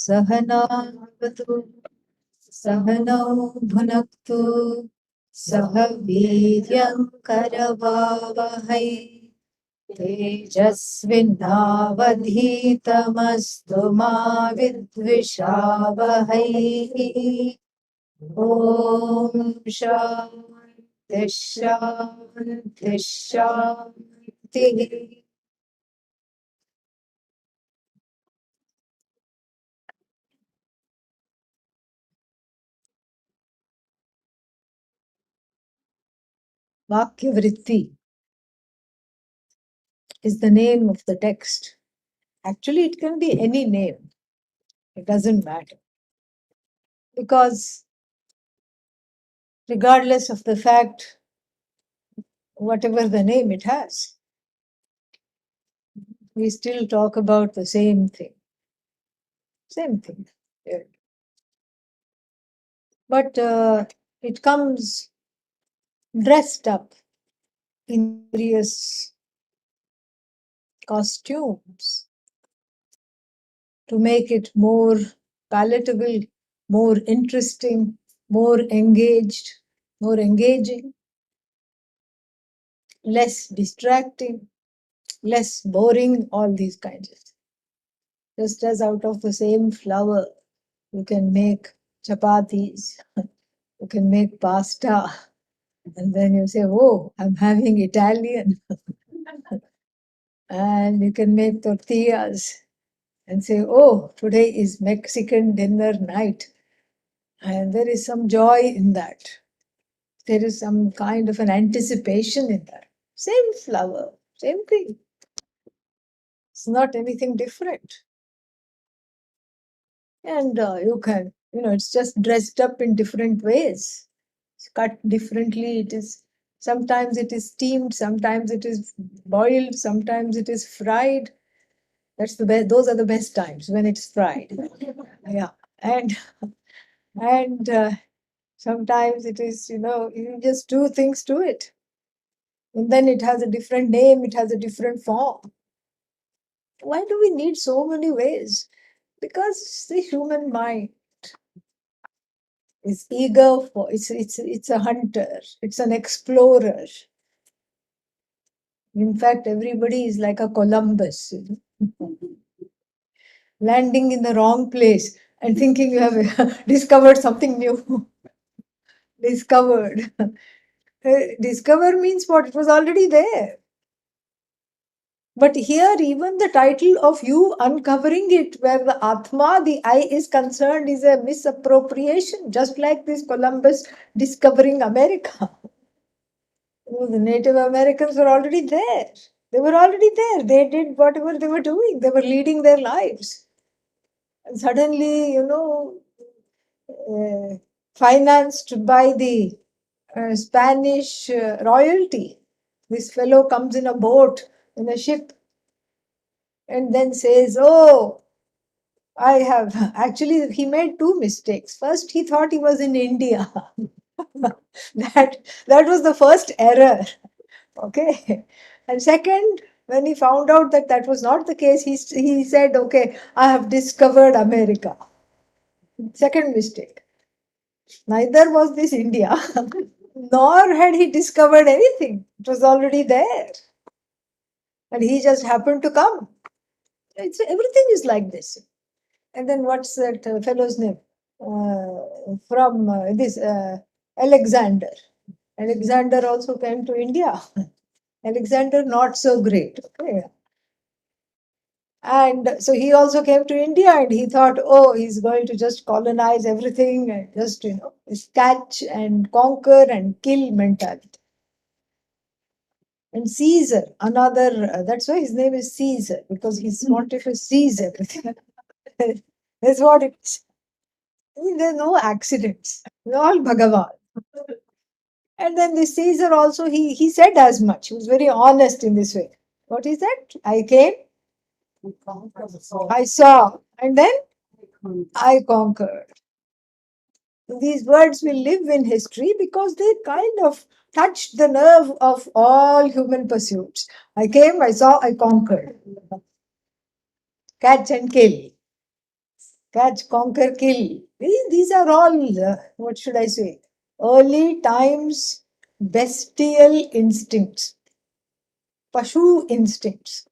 सहनावतु सहनौ भुनक्तु सह वीर्यङ्करवावहै तेजस्विनावधीतमस्तु मा विद्विषावहै ॐ शान्ति शान्ति शान्तिः Vakyavrtti is the name of the text. Actually, it can be any name. It doesn't matter. Because regardless of the fact, whatever the name it has, we still talk about the same thing. Same thing. Yeah. But it comes dressed up in various costumes to make it more palatable, more interesting, more engaged, more engaging, less distracting, less boring, all these kinds of things. Just as out of the same flour, you can make chapatis, you can make pasta, and then you say, oh, I'm having Italian. And you can make tortillas and say, oh, today is Mexican dinner night. And there is some joy in that. There is some kind of an anticipation in that. Same flour, same thing. It's not anything different. And you can, it's just dressed up in different ways. It's cut differently. It is sometimes it is steamed, sometimes it is boiled, sometimes it is fried. That's the best. Those are the best times when it's fried. Yeah, and sometimes it is, you just do things to it, and then it has a different name. It has a different form. Why do we need so many ways? Because the human mind is eager for it's a hunter, it's an explorer. In fact, everybody is like a Columbus, landing in the wrong place and thinking you have discovered something new. Discovered. Discover means what? It was already there. But here, even the title of you uncovering it, where the Atma, the I, is concerned, is a misappropriation, just like this Columbus discovering America. The Native Americans were already there. They were already there. They did whatever they were doing. They were leading their lives. And suddenly, financed by the Spanish royalty, this fellow comes in a boat, in a ship, and then says, oh, I have actually, he made two mistakes. First, he thought he was in India. that was the first error. Okay. And second, when he found out that that was not the case, he said, okay, I have discovered America. Second mistake. Neither was this India, nor had he discovered anything. It was already there. And he just happened to come. Everything is like this. And then what's that fellow's name? From this Alexander. Alexander also came to India. Alexander not so great. Okay. And so he also came to India and he thought, oh, he's going to just colonize everything and just, catch and conquer and kill mentality. And Caesar, another, that's why his name is Caesar, because he wanted to seize everything. That's what it is. There's no accidents. It's all Bhagavan. And then the Caesar also, he said as much. He was very honest in this way. What is that? I came, I saw, and then I conquered. These words will live in history because they kind of touched the nerve of all human pursuits. I came, I saw, I conquered. Catch and kill. catch, conquer, kill. These are all, what should I say, early times bestial instincts, pashu instincts.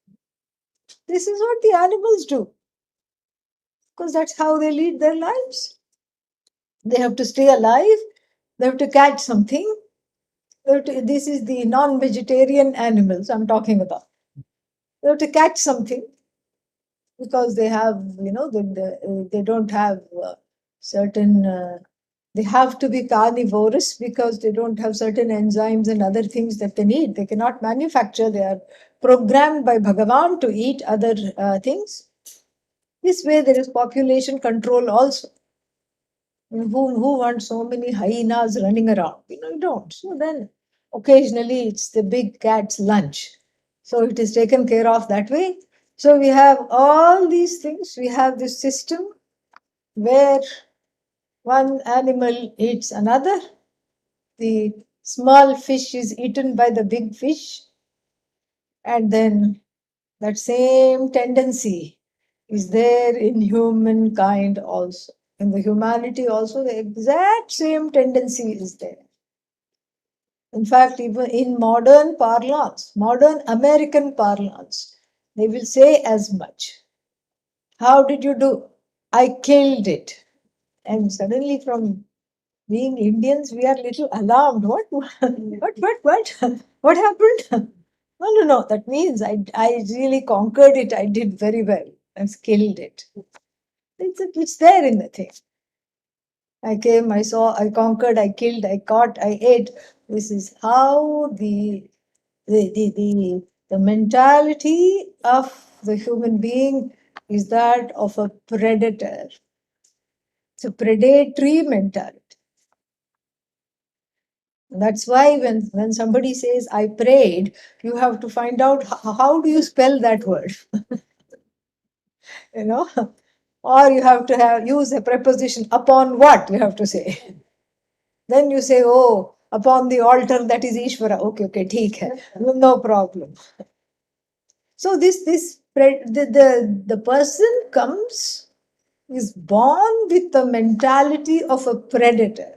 This is what the animals do, because that's how they lead their lives. They have to stay alive, they have to catch something. This is the non-vegetarian animals I'm talking about. They have to catch something because they have, they don't have certain, they have to be carnivorous because they don't have certain enzymes and other things that they need. They cannot manufacture. They are programmed by Bhagavan to eat other things. This way there is population control also. Who wants so many hyenas running around? You don't. So then occasionally it's the big cat's lunch. So it is taken care of that way. So we have all these things. We have this system where one animal eats another. The small fish is eaten by the big fish. And then that same tendency is there in humankind also. In the humanity also, the exact same tendency is there. In fact, even in modern parlance, modern American parlance, they will say as much. How did you do? I killed it. And suddenly, from being Indians, we are little alarmed. What? What? What happened? No. That means I really conquered it. I did very well. I killed it. It's there in the thing. I came, I saw, I conquered, I killed, I caught, I ate. This is how the mentality of the human being is that of a predator. It's a predatory mentality. That's why when somebody says, I prayed, you have to find out how do you spell that word? you know, or you have to use a preposition upon what you have to say. Then you say, oh, upon the altar that is Ishvara. Okay, theek hai. No problem. So the person is born with the mentality of a predator.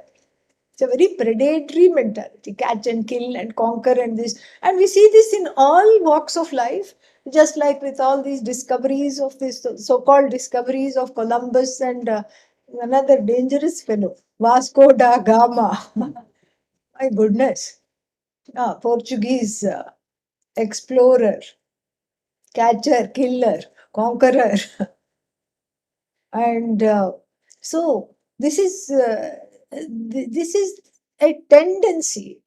It's a very predatory mentality, catch and kill and conquer and this. And we see this in all walks of life, just like with all these discoveries of this so-called discoveries of Columbus and another dangerous fellow, Vasco da Gama. My goodness. Portuguese explorer, catcher, killer, conqueror. And so this is a tendency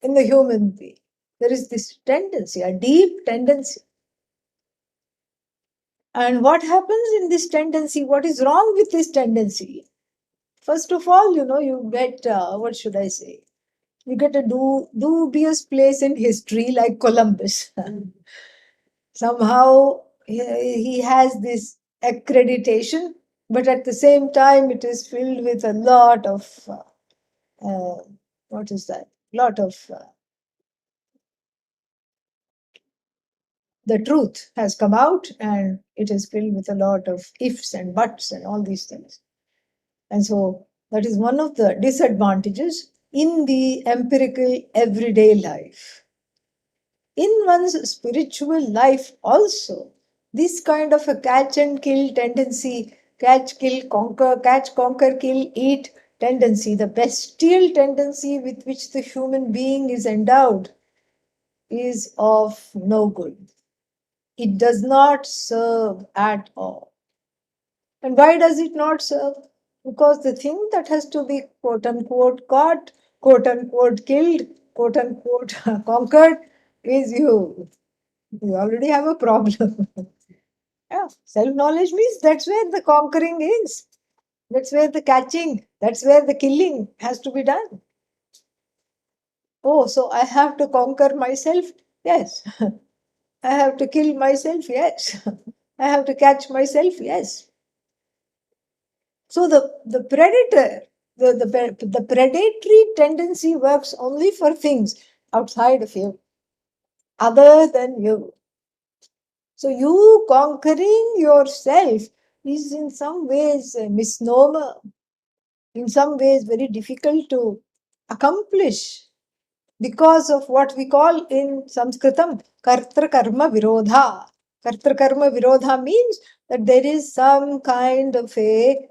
in the human being. There is this tendency, a deep tendency. And what happens in this tendency? What is wrong with this tendency? First of all, you get, what should I say? You get a dubious place in history like Columbus. Somehow he has this accreditation, but at the same time, it is filled with a lot of, what is that? Lot of, the truth has come out and it is filled with a lot of ifs and buts and all these things. And so that is one of the disadvantages in the empirical everyday life. In one's spiritual life also, this kind of a catch and kill tendency, catch, kill, conquer, catch, conquer, kill, eat tendency, the bestial tendency with which the human being is endowed, is of no good. It does not serve at all. And why does it not serve? Because the thing that has to be quote unquote caught, quote unquote killed, quote unquote conquered is you. You already have a problem. Yeah, self-knowledge means that's where the conquering is. That's where the catching, that's where the killing has to be done. Oh, so I have to conquer myself? Yes. I have to kill myself? Yes. I have to catch myself? Yes. So the predator, the predatory tendency works only for things outside of you, other than you. So you conquering yourself is in some ways a misnomer, in some ways very difficult to accomplish because of what we call in Sanskritam kartra karma virodha. Kartra karma virodha means that there is some kind of a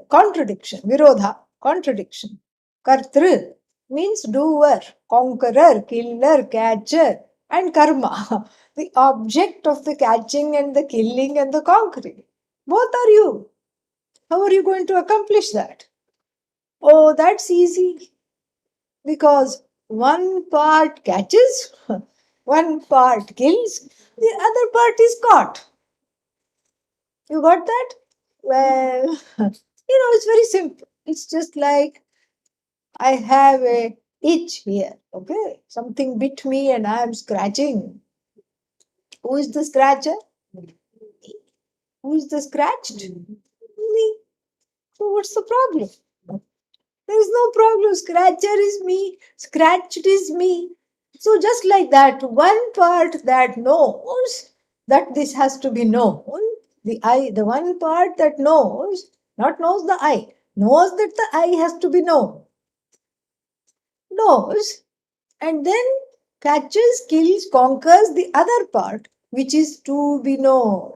contradiction. Virodha, contradiction. Kartru means doer, conqueror, killer, catcher, and karma, the object of the catching and the killing and the conquering. Both are you. How are you going to accomplish that? Oh, that's easy because one part catches, one part kills, the other part is caught. You got that? Well, it's very simple. It's just like I have a itch here, okay? Something bit me and I am scratching. Who is the scratcher? Who is the scratched? Me. So what's the problem? There is no problem. Scratcher is me. Scratched is me. So just like that, one part that knows that this has to be known, the I, the one part that knows, not knows the I, knows that the I has to be known, knows, and then catches, kills, conquers the other part, which is to be known.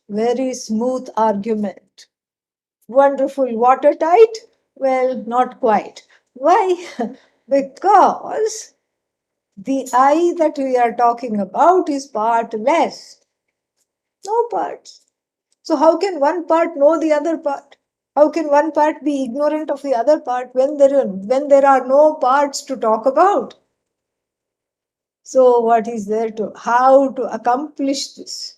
Very smooth argument. Wonderful, watertight? Well, not quite. Why? Because the I that we are talking about is partless. No parts. So how can one part know the other part? How can one part be ignorant of the other part when there are no parts to talk about? So what is there to how to accomplish this?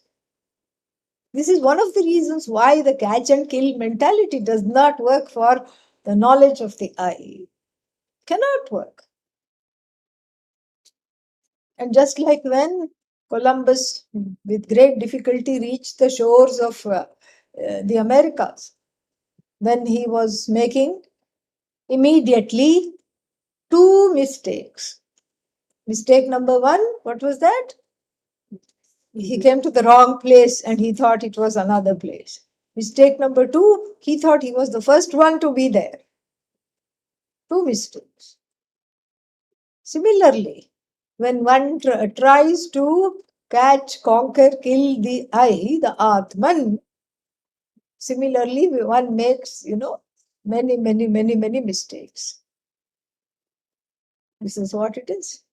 This is one of the reasons why the catch and kill mentality does not work for the knowledge of the I. Cannot work. And just like when Columbus, with great difficulty, reached the shores of the Americas, when he was making immediately two mistakes. Mistake number one, what was that? He came to the wrong place and he thought it was another place. Mistake number two, he thought he was the first one to be there. Two mistakes. Similarly, when one tries to catch, conquer, kill the I, the Atman, similarly, one makes, many mistakes. This is what it is.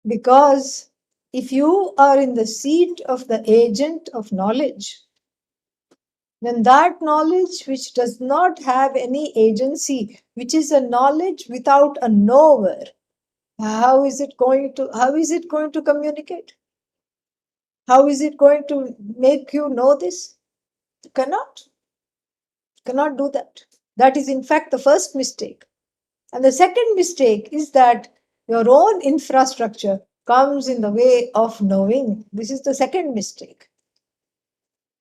Because if you are in the seat of the agent of knowledge, then that knowledge which does not have any agency, which is a knowledge without a knower, how is it going to communicate? How is it going to make you know this? You cannot do that. That is in fact the first mistake. And the second mistake is that your own infrastructure comes in the way of knowing. This is the second mistake.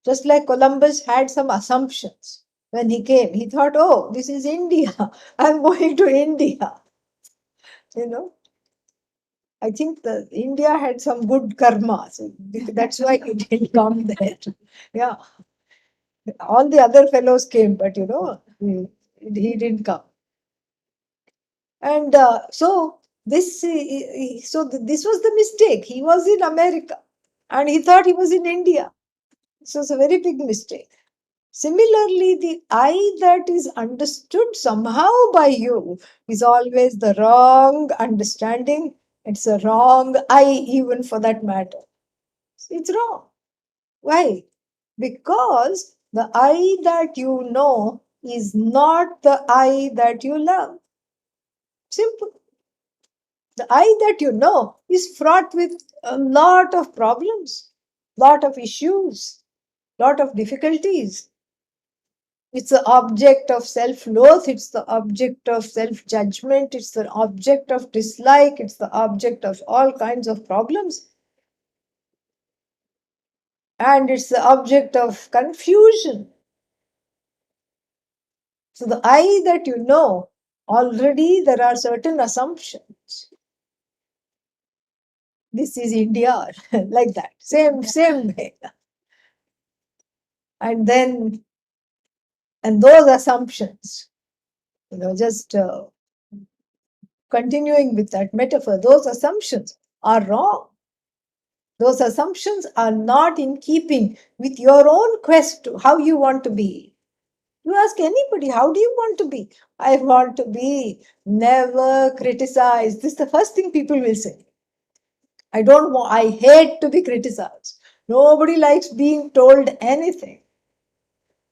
Just like Columbus had some assumptions when he came, he thought, oh, this is India. I'm going to India. I think that India had some good karma. So that's why he didn't come there. Yeah. All the other fellows came, but he didn't come. And this was the mistake. He was in America and he thought he was in India. So it's a very big mistake. Similarly, the I that is understood somehow by you is always the wrong understanding. It's a wrong I, even for that matter. It's wrong. Why? Because the I that you know is not the I that you love. Simple. The I that you know is fraught with a lot of problems, lot of issues, lot of difficulties. It's the object of self-loath, it's the object of self-judgment, it's the object of dislike, it's the object of all kinds of problems. And it's the object of confusion. So the I that you know, already there are certain assumptions. This is India, like that. Same way. And those assumptions, just continuing with that metaphor, those assumptions are wrong. Those assumptions are not in keeping with your own quest to how you want to be. You ask anybody, how do you want to be? I want to be never criticized. This is the first thing people will say. I hate to be criticized. Nobody likes being told anything.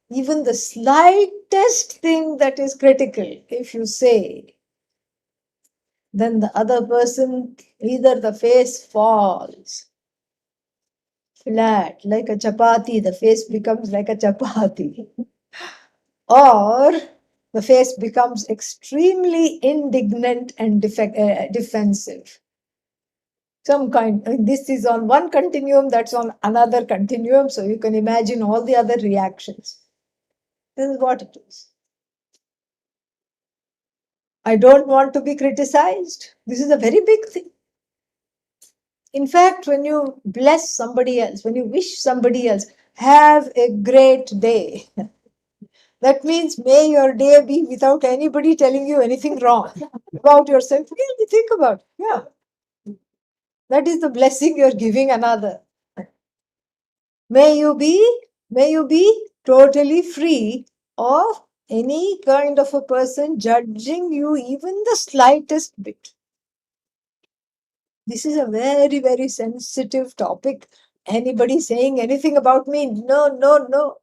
Even the slightest thing that is critical, if you say, then the other person, either the face falls flat like a chapati, the face becomes like a chapati, or the face becomes extremely indignant and defensive. Some kind, this is on one continuum, that's on another continuum, so you can imagine all the other reactions. This is what it is. I don't want to be criticized. This is a very big thing. In fact, when you bless somebody else, when you wish somebody else, have a great day. That means may your day be without anybody telling you anything wrong about yourself. Really think about it. Yeah. That is the blessing you're giving another. May you be totally free of any kind of a person judging you even the slightest bit. This is a very, very sensitive topic. Anybody saying anything about me? No, no, no.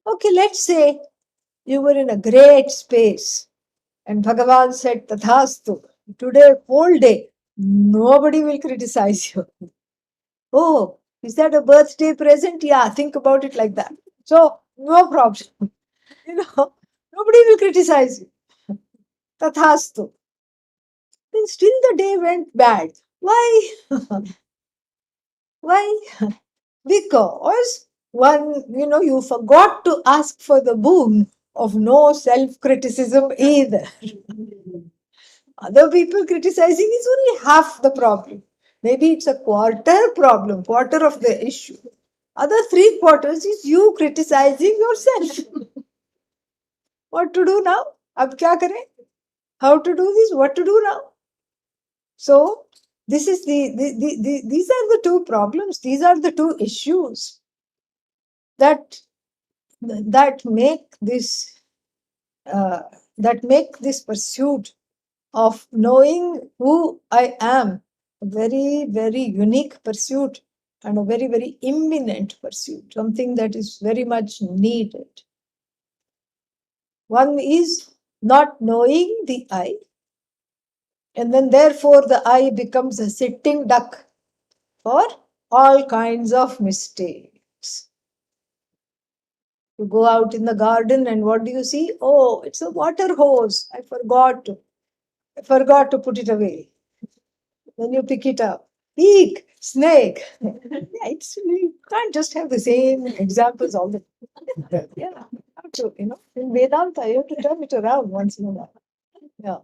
Okay, let's say you were in a great space and Bhagavan said, Tathastu, today, whole day, nobody will criticize you. Oh, is that a birthday present? Yeah, think about it like that. So, no problem. Nobody will criticize you. Tathastu. Then still the day went bad. Why? Why? Because you forgot to ask for the boon of no self-criticism either. Other people criticizing is only half the problem. Maybe it's a quarter of the issue. Other three quarters is you criticizing yourself. What to do now? Ab kya kare? How to do this? What to do now? So, this is these are the two problems. These are the two issues that make this pursuit of knowing who I am a very, very unique pursuit and a very, very imminent pursuit, something that is very much needed. One is not knowing the I, and then therefore the I becomes a sitting duck for all kinds of mistakes. You go out in the garden and what do you see? Oh, it's a water hose. I forgot to put it away. Then you pick it up. Eek, snake. Yeah, you can't just have the same examples all the time. Yeah, you have to, in Vedanta, you have to turn it around once in a while. Yeah.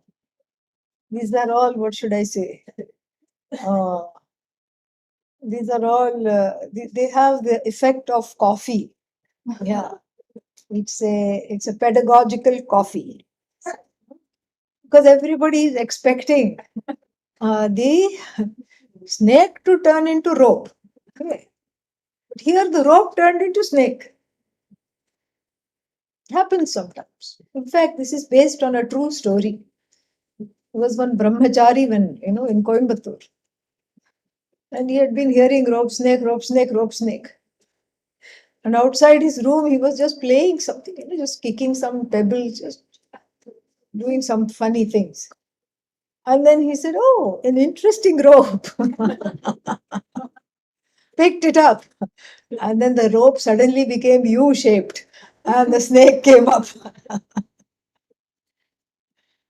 These are all, what should I say? These are all, they have the effect of coffee. Yeah. It's a pedagogical coffee. Because everybody is expecting the snake to turn into rope. Okay. But here the rope turned into snake. Happens sometimes. In fact, this is based on a true story. There was one brahmachari in Coimbatore. And he had been hearing rope snake, rope snake, rope snake. And outside his room, he was just playing something, just kicking some pebbles, just doing some funny things. And then he said, oh, an interesting rope. Picked it up. And then the rope suddenly became U-shaped. And the snake came up.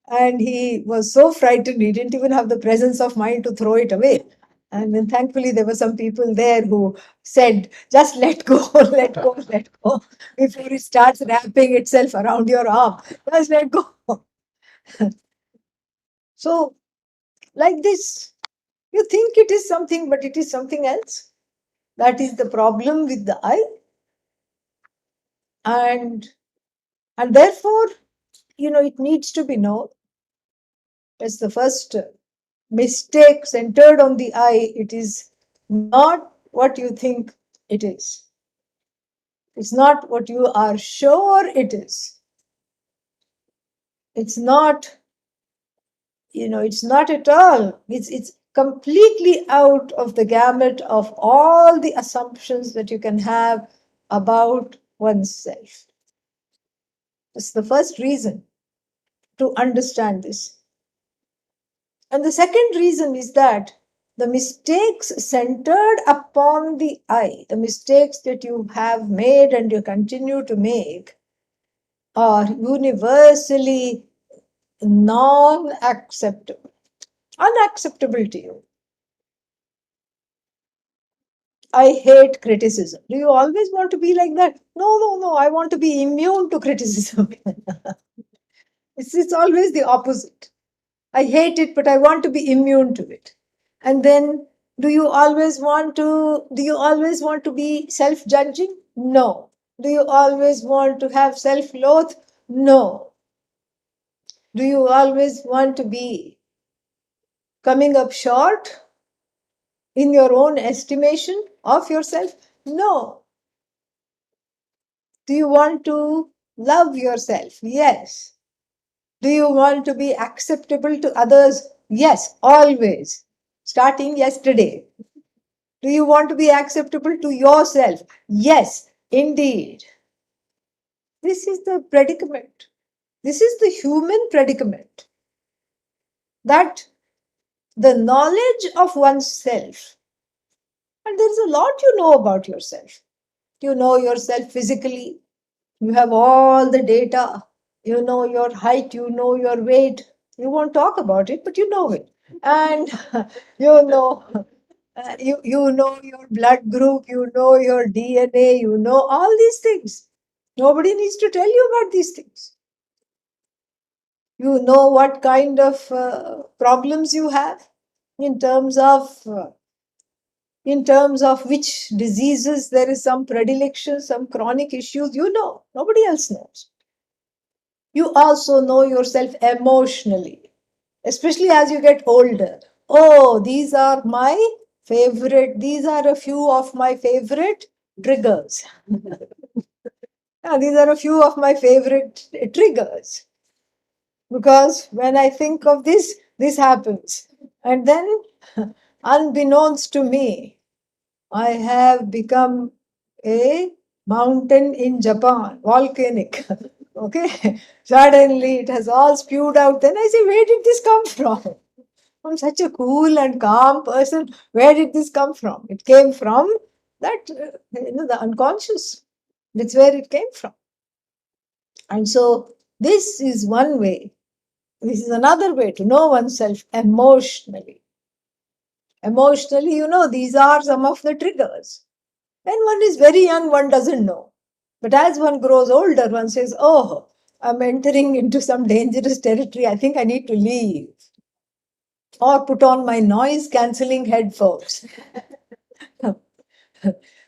And he was so frightened, he didn't even have the presence of mind to throw it away. And then thankfully there were some people there who said, just let go, let go, let go. Before it starts wrapping itself around your arm, just let go. So, like this, you think it is something, but it is something else. That is the problem with the I. And therefore, it needs to be known. As the first mistake centered on the I. It is not what you think it is. It's not what you are sure it is. It's not, it's not at all. It's completely out of the gamut of all the assumptions that you can have about oneself. That's the first reason to understand this. And the second reason is that the mistakes centered upon the I, the mistakes that you have made and you continue to make, are universally non-acceptable, unacceptable to you. I hate criticism. Do you always want to be like that? No. I want to be immune to criticism. It's always the opposite. I hate it, but I want to be immune to it. And then, do you always want to be self-judging? No. Do you always want to have self-loath? No. Do you always want to be coming up short in your own estimation of yourself? No. Do you want to love yourself? Yes. Do you want to be acceptable to others? Yes, always. Starting yesterday. Do you want to be acceptable to yourself? Yes, indeed. This is the predicament. This is the human predicament. That the knowledge of oneself, and there is a lot you know about yourself. You know yourself physically. You have all the data. You know your height, you know your weight. You won't talk about it, but you know it. And you know you know your blood group, you know your DNA, you know all these things. Nobody needs to tell you about these things. You know what kind of problems you have in terms of which diseases there is some predilection, some chronic issues. You know, nobody else knows. You also know yourself emotionally, especially as you get older. Oh, these are a few of my favorite triggers. Yeah, these are a few of my favorite triggers. Because when I think of this, this happens. And then, unbeknownst to me, I have become a mountain in Japan, volcanic. Okay, suddenly it has all spewed out. Then I say, where did this come from? I'm such a cool and calm person. Where did this come from? It came from that, the unconscious. That's where it came from. And so, this is one way. This is another way to know oneself emotionally. Emotionally, these are some of the triggers. When one is very young, one doesn't know. But as one grows older, one says, oh, I'm entering into some dangerous territory. I think I need to leave. Or put on my noise cancelling headphones.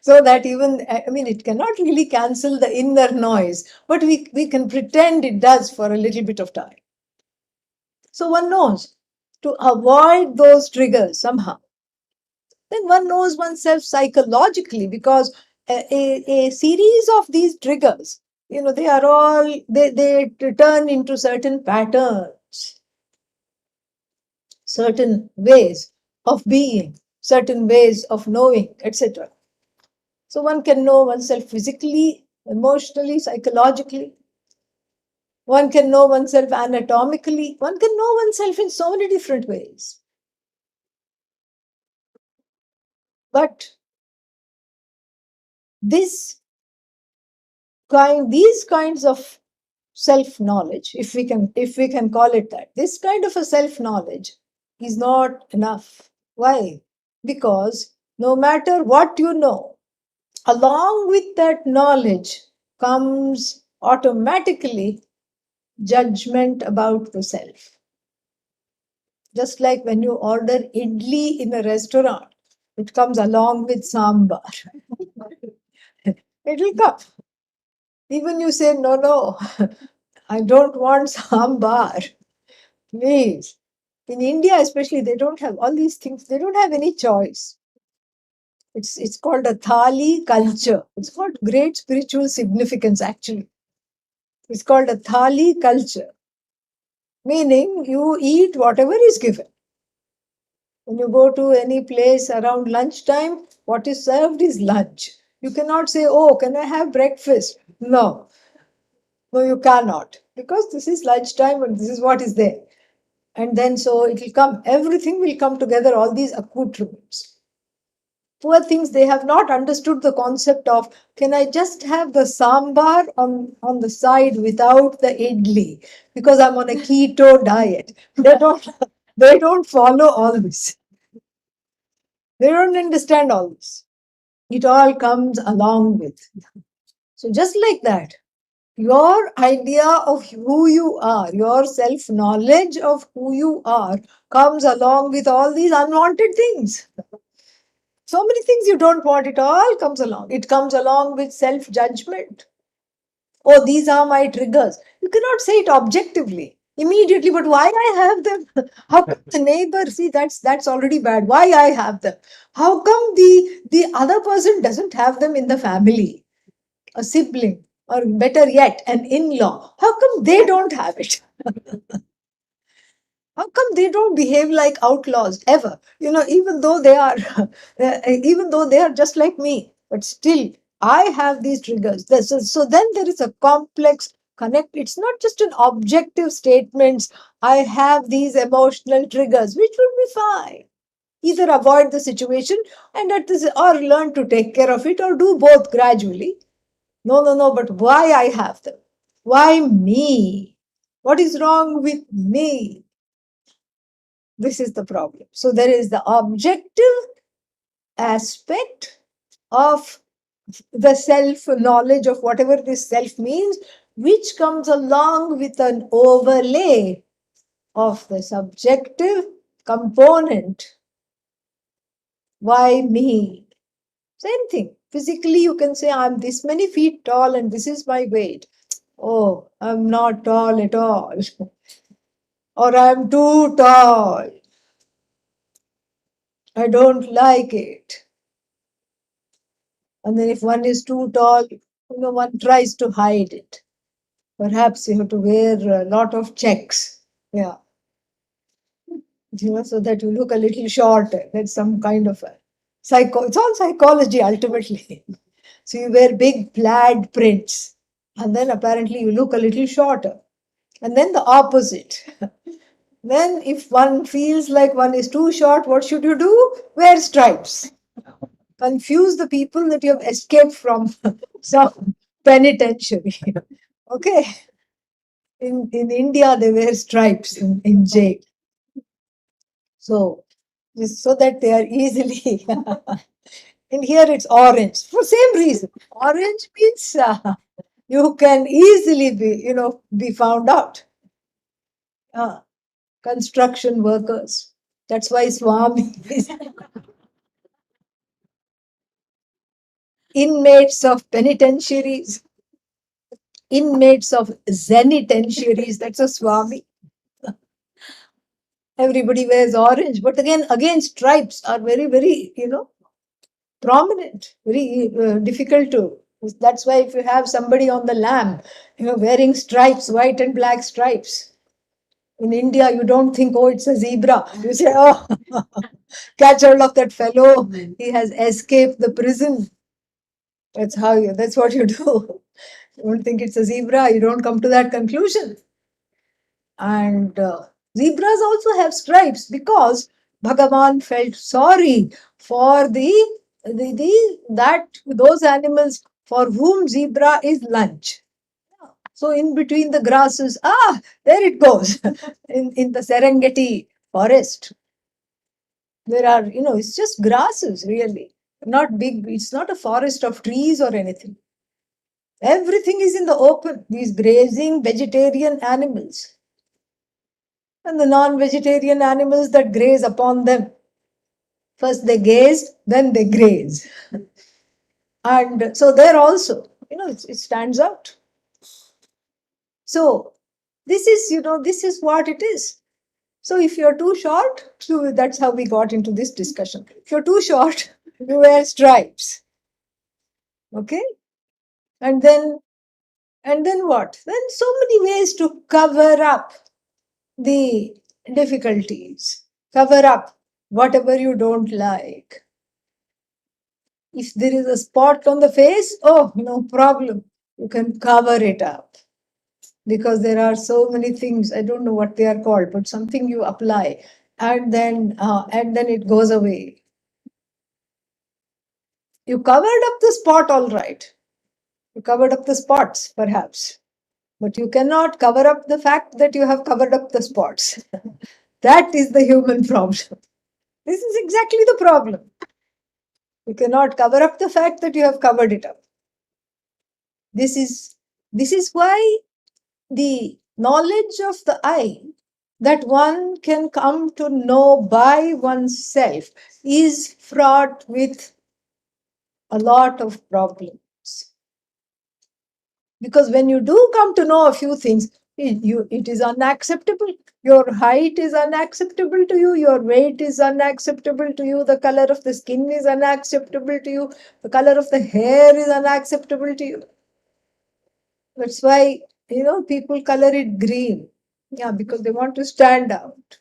So that it cannot really cancel the inner noise, but we can pretend it does for a little bit of time. So one knows to avoid those triggers somehow. Then one knows oneself psychologically, because a series of these triggers, they are all, they turn into certain patterns, certain ways of being, certain ways of knowing, etc. So one can know oneself physically, emotionally, psychologically. One can know oneself anatomically. One can know oneself in so many different ways. But these kinds of self-knowledge, if we can call it that, this kind of a self-knowledge is not enough. Why? Because no matter what you know, along with that knowledge comes automatically judgment about the self. Just like when you order idli in a restaurant, It comes along with sambar. It will come. Even you say, no, no, I don't want sambar. Please. In India especially, they don't have all these things. They don't have any choice. It's called a Thali culture. It's got great spiritual significance actually. It's called a Thali culture, meaning you eat whatever is given. When you go to any place around lunchtime, what is served is lunch. You cannot say, oh, can I have breakfast? No, no, you cannot. Because this is lunchtime and this is what is there. And then so it will come, everything will come together, all these accoutrements. Poor things, they have not understood the concept of, can I just have the sambar on the side without the idli? Because I'm on a keto diet. They don't follow all this. They don't understand all this. It all comes along with. So just like that, your idea of who you are, your self-knowledge of who you are comes along with all these unwanted things. So many things you don't want, it all comes along. It comes along with self-judgment. Oh, these are my triggers. You cannot say it objectively, immediately, but why I have them? How come the neighbor, see, that's already bad. Why I have them? How come the other person doesn't have them in the family? A sibling, or better yet, an in-law. How come they don't have it? How come they don't behave like outlaws ever? Even though they are, even though they are just like me, but still, I have these triggers. So then there is a complex connect. It's not just an objective statement. I have these emotional triggers, which would be fine. Either avoid the situation and or learn to take care of it, or do both gradually. No, no, no. But why I have them? Why me? What is wrong with me? This is the problem. So there is the objective aspect of the self knowledge of whatever this self means, which comes along with an overlay of the subjective component. Why me? Same thing. Physically, you can say, I'm this many feet tall and this is my weight. Oh, I'm not tall at all. Or I'm too tall. I don't like it. And then if one is too tall, one tries to hide it. Perhaps you have to wear a lot of checks. Yeah. So that you look a little shorter. That's some kind of a it's all psychology ultimately. So you wear big plaid prints, and then apparently you look a little shorter. And then the opposite. Then if one feels like one is too short, what should you do? Wear stripes. Confuse the people that you have escaped from some penitentiary. Okay. In India, they wear stripes in jail. So that they are easily. And here it's orange for same reason. Orange means you can easily be found out. Construction workers. That's why Swami is inmates of penitentiaries, inmates of zenitentiaries. That's a Swami. Everybody wears orange, but again, stripes are very, very, prominent, very difficult to. That's why if you have somebody on the lamb, wearing stripes, white and black stripes. In India, you don't think, oh, it's a zebra. You say, oh, catch hold of that fellow. He has escaped the prison. That's what you do. You don't think it's a zebra. You don't come to that conclusion. And zebras also have stripes because Bhagavan felt sorry for those animals for whom zebra is lunch. So in between the grasses, there it goes. in the Serengeti forest, there are, it's just grasses really, not big. It's not a forest of trees or anything. Everything is in the open. These grazing vegetarian animals and the non-vegetarian animals that graze upon them. First they gaze, then they graze. And so there also, it stands out. So this is, this is what it is. So if you're too short, that's how we got into this discussion. If you're too short, you wear stripes. Okay? And then what? Then so many ways to cover up the difficulties, cover up whatever you don't like. If there is a spot on the face, oh, no problem. You can cover it up. Because there are so many things, I don't know what they are called, but something you apply and then it goes away. You covered up the spot, all right. You covered up the spots, perhaps. But you cannot cover up the fact that you have covered up the spots. That is the human problem. This is exactly the problem. You cannot cover up the fact that you have covered it up. This is why the knowledge of the I that one can come to know by oneself is fraught with a lot of problems. Because when you do come to know a few things, it is unacceptable. Your height is unacceptable to you. Your weight is unacceptable to you. The color of the skin is unacceptable to you. The color of the hair is unacceptable to you. That's why, people color it green. Yeah, because they want to stand out.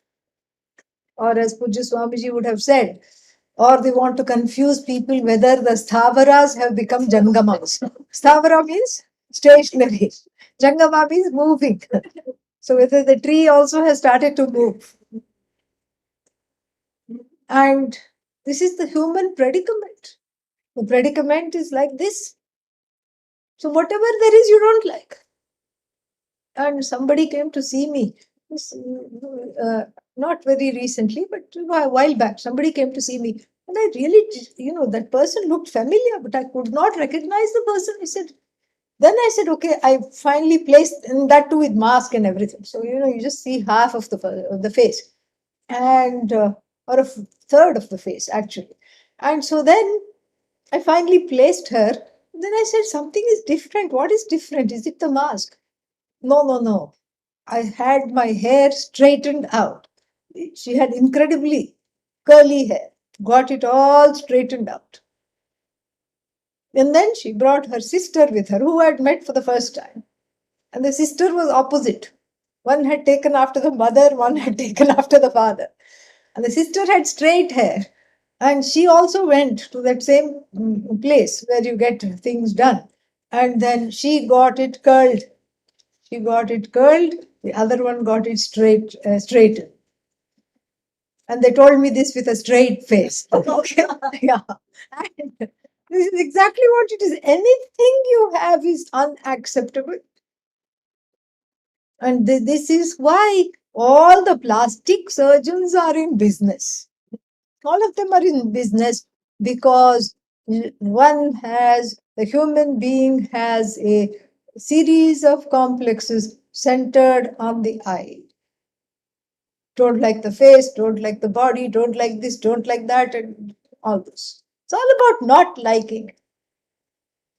Or as Pujya Swamiji would have said, or they want to confuse people whether the sthavaras have become jangamas. Sthavara means stationary. Jangama means moving. So whether the tree also has started to move. And this is the human predicament. The predicament is like this. So whatever there is, you don't like. And somebody came to see me, not very recently, but a while back. Somebody came to see me. And I really, that person looked familiar, but I could not recognize the person. Then I said, okay, I finally placed, and that too with mask and everything. So, you just see half of the face, and or a third of the face, actually. And so then I finally placed her. Then I said, something is different. What is different? Is it the mask? No, no, no. I had my hair straightened out. She had incredibly curly hair, got it all straightened out. And then she brought her sister with her, who I had met for the first time. And the sister was opposite. One had taken after the mother, one had taken after the father. And the sister had straight hair. And she also went to that same place where you get things done. And then she got it curled. She got it curled. The other one got it straightened. And they told me this with a straight face. Okay. Yeah. And this is exactly what it is. Anything you have is unacceptable. And this is why all the plastic surgeons are in business. All of them are in business because the human being has a series of complexes centered on the I. Don't like the face, don't like the body, don't like this, don't like that, and all this. It's all about not liking.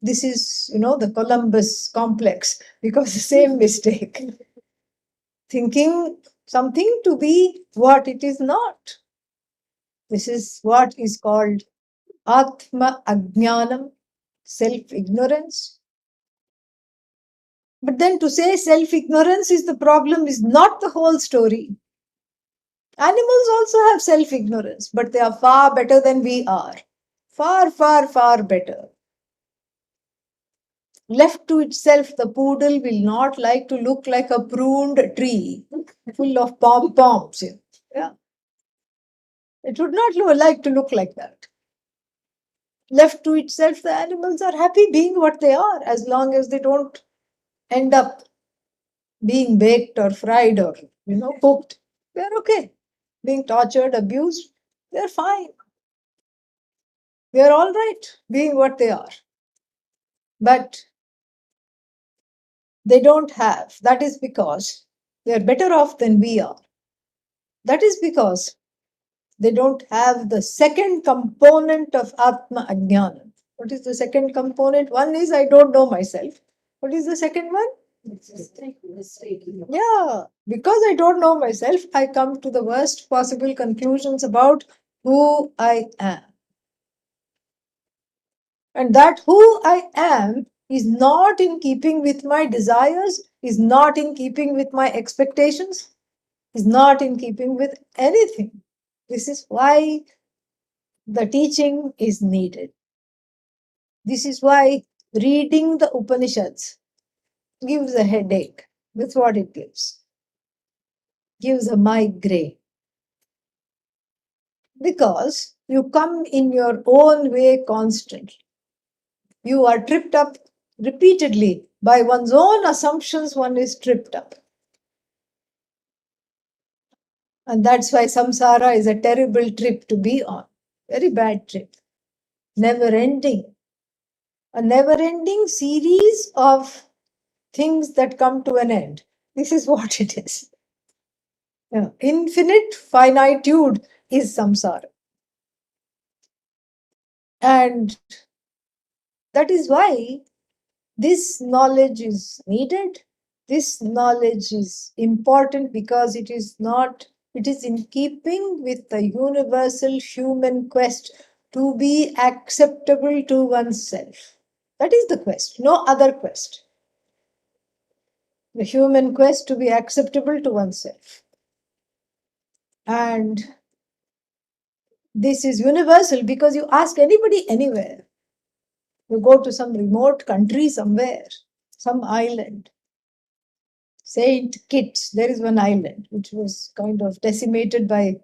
This is, the Columbus complex, because the same mistake. Thinking something to be what it is not. This is what is called Atma Ajnanam, self-ignorance. But then to say self-ignorance is the problem is not the whole story. Animals also have self-ignorance, but they are far better than we are. Far, far, far better. Left to itself, the poodle will not like to look like a pruned tree full of pom-poms. Yeah. It would not like to look like that. Left to itself, the animals are happy being what they are, as long as they don't end up being baked or fried or, cooked. They're okay. Being tortured, abused, they're fine. They're all right being what they are. But they don't have. That is because they're better off than we are. That is because They don't have the second component of Atma Ajnana. What is the second component? One is I don't know myself. What is the second one? Yeah, because I don't know myself, I come to the worst possible conclusions about who I am. And that who I am is not in keeping with my desires, is not in keeping with my expectations, is not in keeping with anything. This is why the teaching is needed. This is why reading the Upanishads gives a headache. That's what it gives. Gives a migraine. Because you come in your own way constantly. You are tripped up repeatedly by one's own assumptions, one is tripped up. And that's why samsara is a terrible trip to be on. Very bad trip. Never ending. A never ending series of things that come to an end. This is what it is. Yeah. Infinite finitude is samsara. And that is why this knowledge is needed. This knowledge is important because it is in keeping with the universal human quest to be acceptable to oneself. That is the quest, no other quest. The human quest to be acceptable to oneself. And this is universal because you ask anybody anywhere. You go to some remote country somewhere, some island. Saint Kitts, there is one island which was kind of decimated by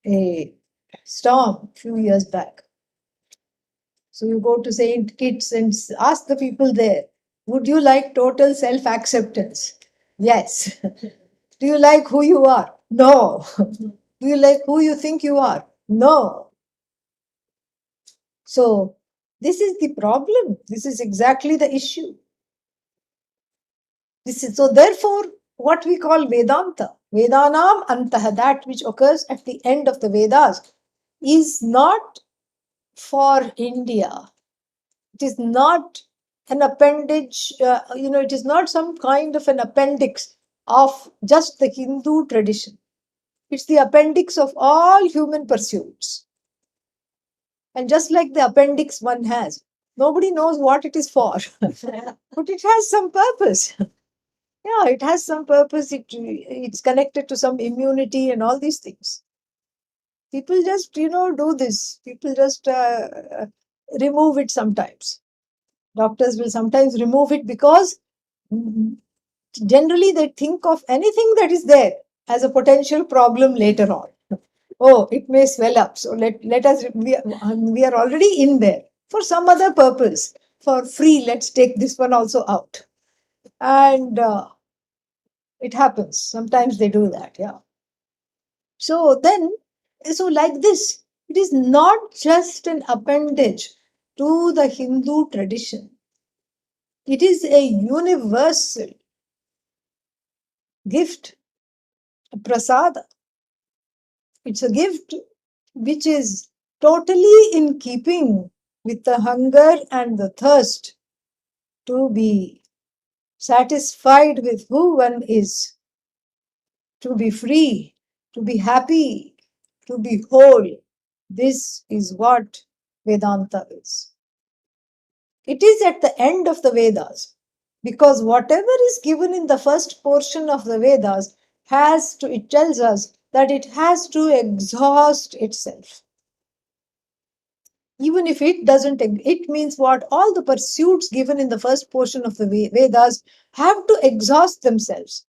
a storm a few years back. So you go to Saint Kitts and ask the people there, would you like total self-acceptance? Yes. Do you like who you are? No. Do you like who you think you are? No. So this is the problem. This is exactly the issue. So therefore, what we call Vedanta, Vedanam Antah, that which occurs at the end of the Vedas, is not for India. It is not an appendage, it is not some kind of an appendix of just the Hindu tradition. It's the appendix of all human pursuits. And just like the appendix one has, nobody knows what it is for, but it has some purpose. Yeah, it has some purpose. It's connected to some immunity and all these things. People just, do this. People just remove it sometimes. Doctors will sometimes remove it because generally they think of anything that is there as a potential problem later on. Oh, it may swell up. So let us, we are already in there for some other purpose. For free, let's take this one also out. And it happens. Sometimes they do that, yeah. So like this, it is not just an appendage to the Hindu tradition. It is a universal gift, a prasada. It's a gift which is totally in keeping with the hunger and the thirst to be satisfied with who one is, to be free, to be happy, to be whole. This is what Vedanta is. It is at the end of the Vedas, because whatever is given in the first portion of the Vedas it tells us that it has to exhaust itself. Even if it doesn't, it means what? All the pursuits given in the first portion of the Vedas have to exhaust themselves.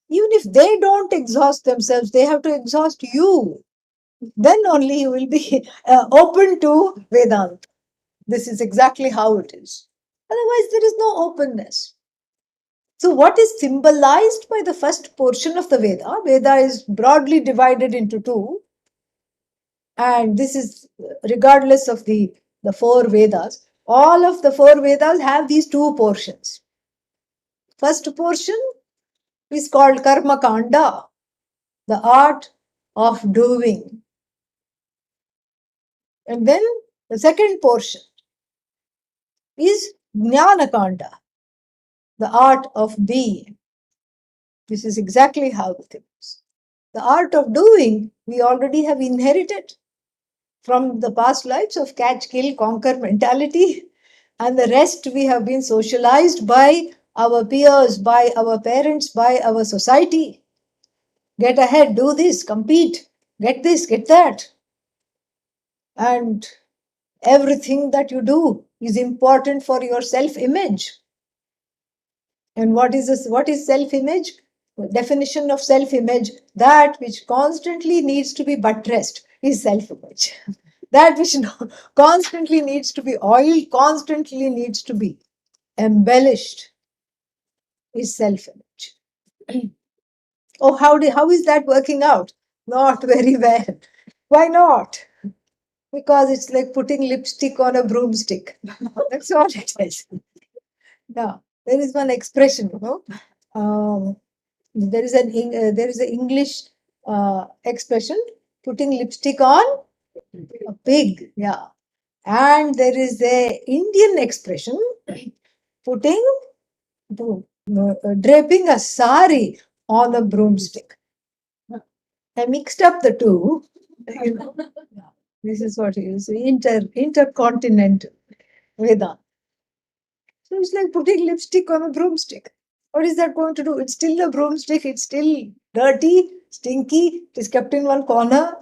Even if they don't exhaust themselves, they have to exhaust you. Then only you will be open to Vedanta. This is exactly how it is. Otherwise, there is no openness. So, what is symbolized by the first portion of the Veda? Veda is broadly divided into two. And this is regardless of the four Vedas. All of the four Vedas have these two portions. First portion is called Karma Kanda, the art of doing. And then the second portion is Jnanakanda, the art of being. This is exactly how it is. The art of doing, we already have inherited from the past lives of catch, kill, conquer mentality. And the rest we have been socialized by our peers, by our parents, by our society. Get ahead, do this, compete, get this, get that. And everything that you do is important for your self-image. And what is this? What is self-image? The definition of self-image, that which constantly needs to be buttressed, is self-image. That which constantly needs to be oiled, constantly needs to be embellished, is self-image. Oh, how is that working out? Not very well. Why not? Because it's like putting lipstick on a broomstick. That's all it is. Now, there is one expression, there is an English expression, putting lipstick on a pig. Yeah. And there is a Indian expression, putting draping a sari on a broomstick. I mixed up the two. You know. This is what it is, intercontinental Vedanta. So it's like putting lipstick on a broomstick. What is that going to do? It's still a broomstick. It's still dirty, stinky. It is kept in one corner.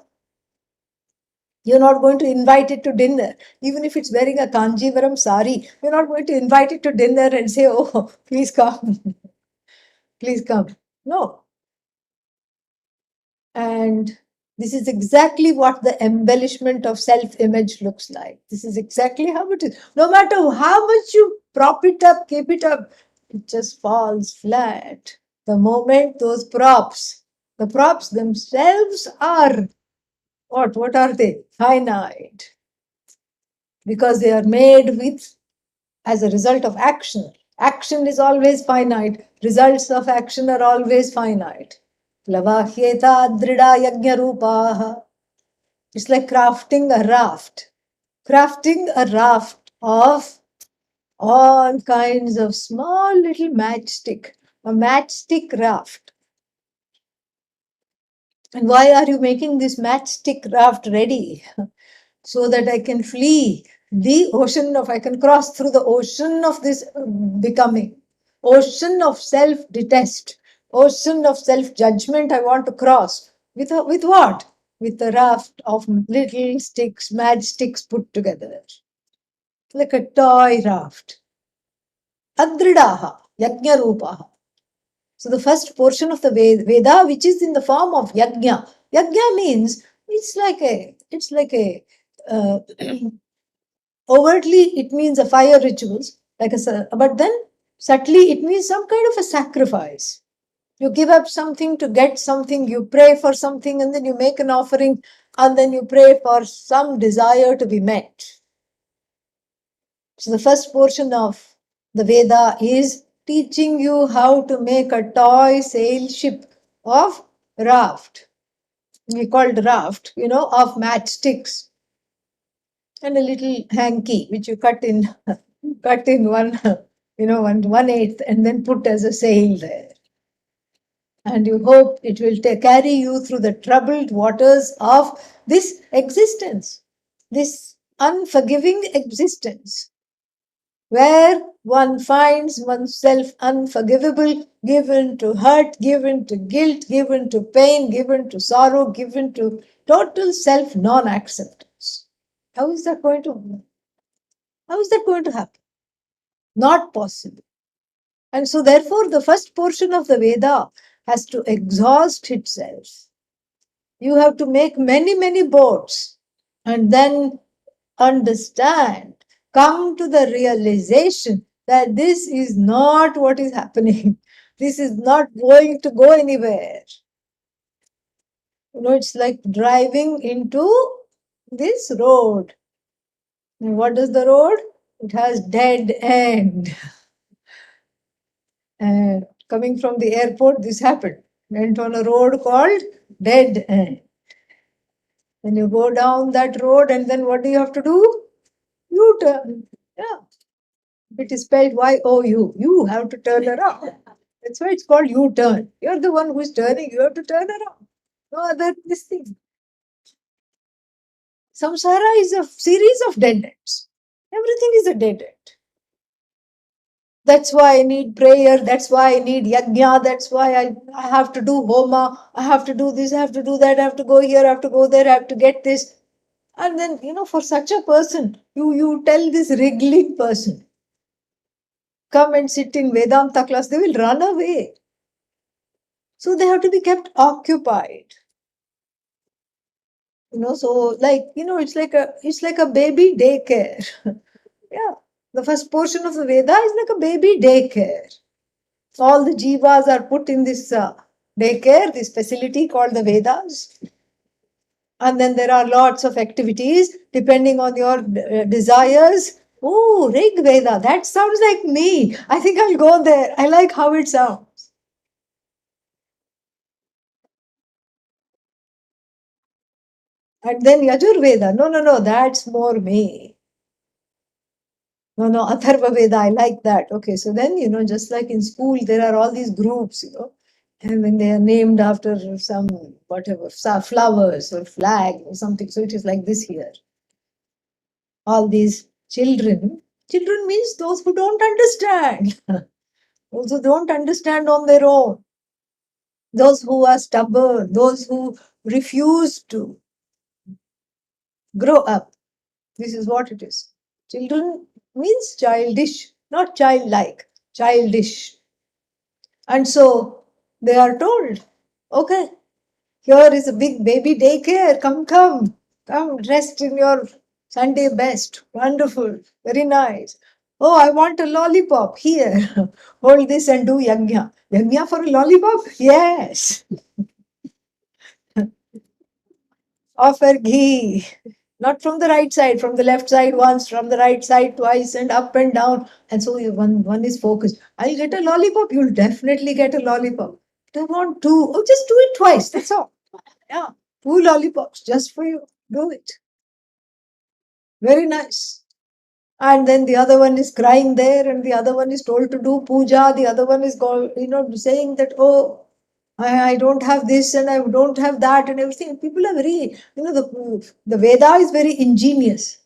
You're not going to invite it to dinner. Even if it's wearing a Kanjivaram sari, you're not going to invite it to dinner and say, oh, please come. Please come. No. And this is exactly what the embellishment of self-image looks like. This is exactly how it is. No matter how much you prop it up, keep it up, it just falls flat. The moment those props, the props themselves are what? What are they? Finite. Because they are made with as a result of action. Action is always finite. Results of action are always finite. Lavahyeta drida yajna rupaha. It's like crafting a raft. Crafting a raft of all kinds of small little matchstick. A matchstick raft. And why are you making this matchstick raft ready? So that I can flee the ocean of, I can cross through the ocean of this becoming, ocean of self-detest, ocean of self-judgment I want to cross. With what? With a raft of little sticks, matchsticks put together. Like a toy raft. Adridaha, yajna rupaha. So the first portion of the Veda, which is in the form of yajna. Yajna means it's like a overtly it means a fire rituals, but then subtly it means some kind of a sacrifice. You give up something to get something, you pray for something, and then you make an offering, and then you pray for some desire to be met. So the first portion of the Veda is teaching you how to make a toy sail ship of raft. We called raft, of matchsticks and a little hanky which you cut in one, one eighth, and then put as a sail there. And you hope it will carry you through the troubled waters of this existence, this unforgiving existence, where one finds oneself unforgivable, given to hurt, given to guilt, given to pain, given to sorrow, given to total self non-acceptance. How is that going to happen? Not possible. And so therefore the first portion of the Veda has to exhaust itself. You have to make many, many boats and then understand, come to the realization that this is not what is happening. This is not going to go anywhere. It's like driving into this road. And what does the road? It has dead end. And coming from the airport, this happened. Went on a road called Dead End. Then you go down that road and then what do you have to do? U-turn. Yeah. It is spelled Y-O-U. You have to turn around. That's why it's called U-turn. You're the one who is turning. You have to turn around. No other this thing. Samsara is a series of dead ends. Everything is a dead end. That's why I need prayer. That's why I need yajna. That's why I have to do homa. I have to do this. I have to do that. I have to go here. I have to go there. I have to get this. And then, for such a person, you tell this wriggling person, come and sit in Vedanta class, they will run away. So they have to be kept occupied. So it's like a baby daycare. Yeah. The first portion of the Veda is like a baby daycare. All the jivas are put in this daycare, this facility called the Vedas. And then there are lots of activities depending on your desires. Oh, Rig Veda, that sounds like me. I think I'll go there. I like how it sounds. And then Yajurveda, no, that's more me. No, Atharva Veda, I like that. Okay, so then, just like in school, there are all these groups, and then they are named after some, whatever, flowers or flag or something. So it is like this here. All these children means those who don't understand, those who don't understand on their own, those who are stubborn, those who refuse to grow up. This is what it is. Children means childish, not childlike, childish. And so they are told, okay, here is a big baby daycare. Come, dressed in your Sunday best. Wonderful, very nice. Oh, I want a lollipop. Here, hold this and do yajna. Yajna for a lollipop? Yes. Offer ghee. Not from the right side, from the left side once, from the right side twice, and up and down. And so one is focused. I'll get a lollipop. You'll definitely get a lollipop. I want two. Oh, just do it twice. That's all. Yeah. 2 lollipops just for you. Do it. Very nice. And then the other one is crying there, and the other one is told to do puja. The other one is saying that, oh, I don't have this and I don't have that and everything. People are very, the Veda is very ingenious.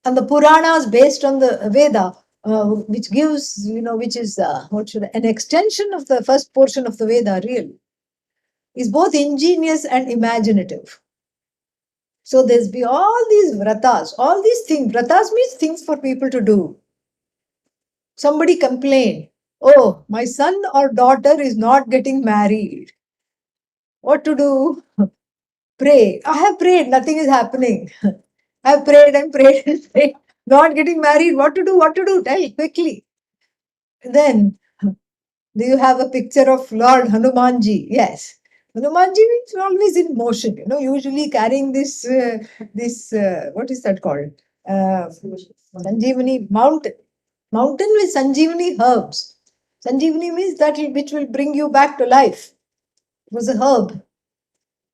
And the Purana is based on the Veda, which gives, which is, an extension of the first portion of the Veda, really, is both ingenious and imaginative. So there's be all these vratas, all these things. Vratas means things for people to do. Somebody complained, oh, my son or daughter is not getting married. What to do? Pray. I have prayed, nothing is happening. I have prayed and prayed and prayed. Not getting married. What to do? What to do? Tell quickly. Then, do you have a picture of Lord Hanumanji? Yes. Hanumanji is always in motion, usually carrying this, what is that called? Sanjivani mountain. Mountain with Sanjivani herbs. Sanjivani means that which will bring you back to life. It was a herb.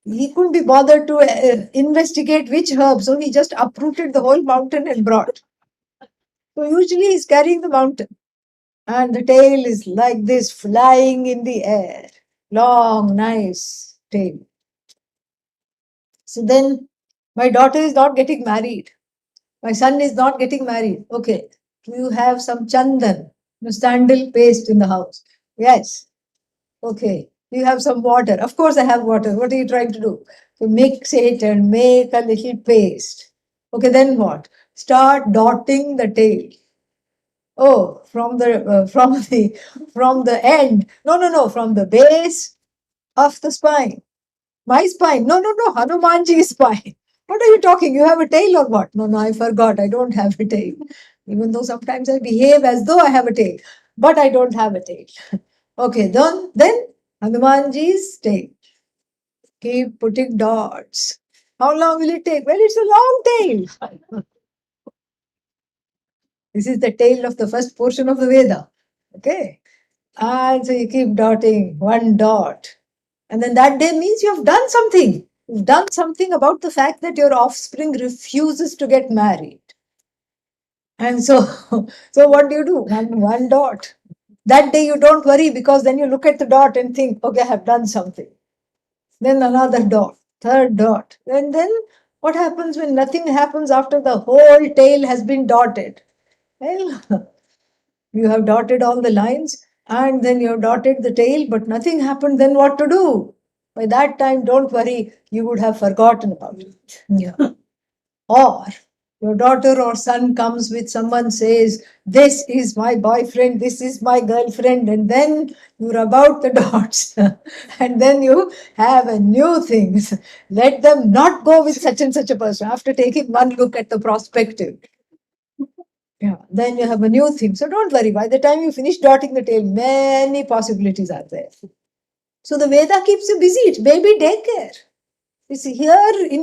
He couldn't be bothered to investigate which herb, so he just uprooted the whole mountain and brought. So usually he's carrying the mountain. And the tail is like this, flying in the air. Long, nice tail. So then, my daughter is not getting married. My son is not getting married. Okay. Do you have some chandan, sandal paste in the house? Yes. Okay. Do you have some water? Of course, I have water. What are you trying to do? To mix it and make a little paste. Okay, then what? Start dotting the tail. Oh, from the end. No, from the base of the spine. My spine. No, Hanumanji's spine. What are you talking? You have a tail or what? No, I forgot. I don't have a tail. Even though sometimes I behave as though I have a tail. But I don't have a tail. Okay, then Hanumanji's tail. Keep putting dots. How long will it take? Well, it's a long tail. This is the tail of the first portion of the Veda. Okay. And so you keep dotting one dot. And then that day means you have done something. You've done something about the fact that your offspring refuses to get married. And so, so what do? One dot. That day you don't worry, because then you look at the dot and think, okay, I have done something. Then another dot, third dot. And then what happens when nothing happens after the whole tail has been dotted? Well, you have dotted all the lines and then you have dotted the tail, but nothing happened. Then what to do? By that time, don't worry, you would have forgotten about it. Yeah. Or your daughter or son comes with someone says, this is my boyfriend, this is my girlfriend, and then you rub out the dots and then you have a new thing. Let them not go with such and such a person after taking one look at the prospective. Yeah, then you have a new thing. So don't worry, by the time you finish dotting the tail, many possibilities are there. So the Veda keeps you busy. It's baby daycare. You see, here, in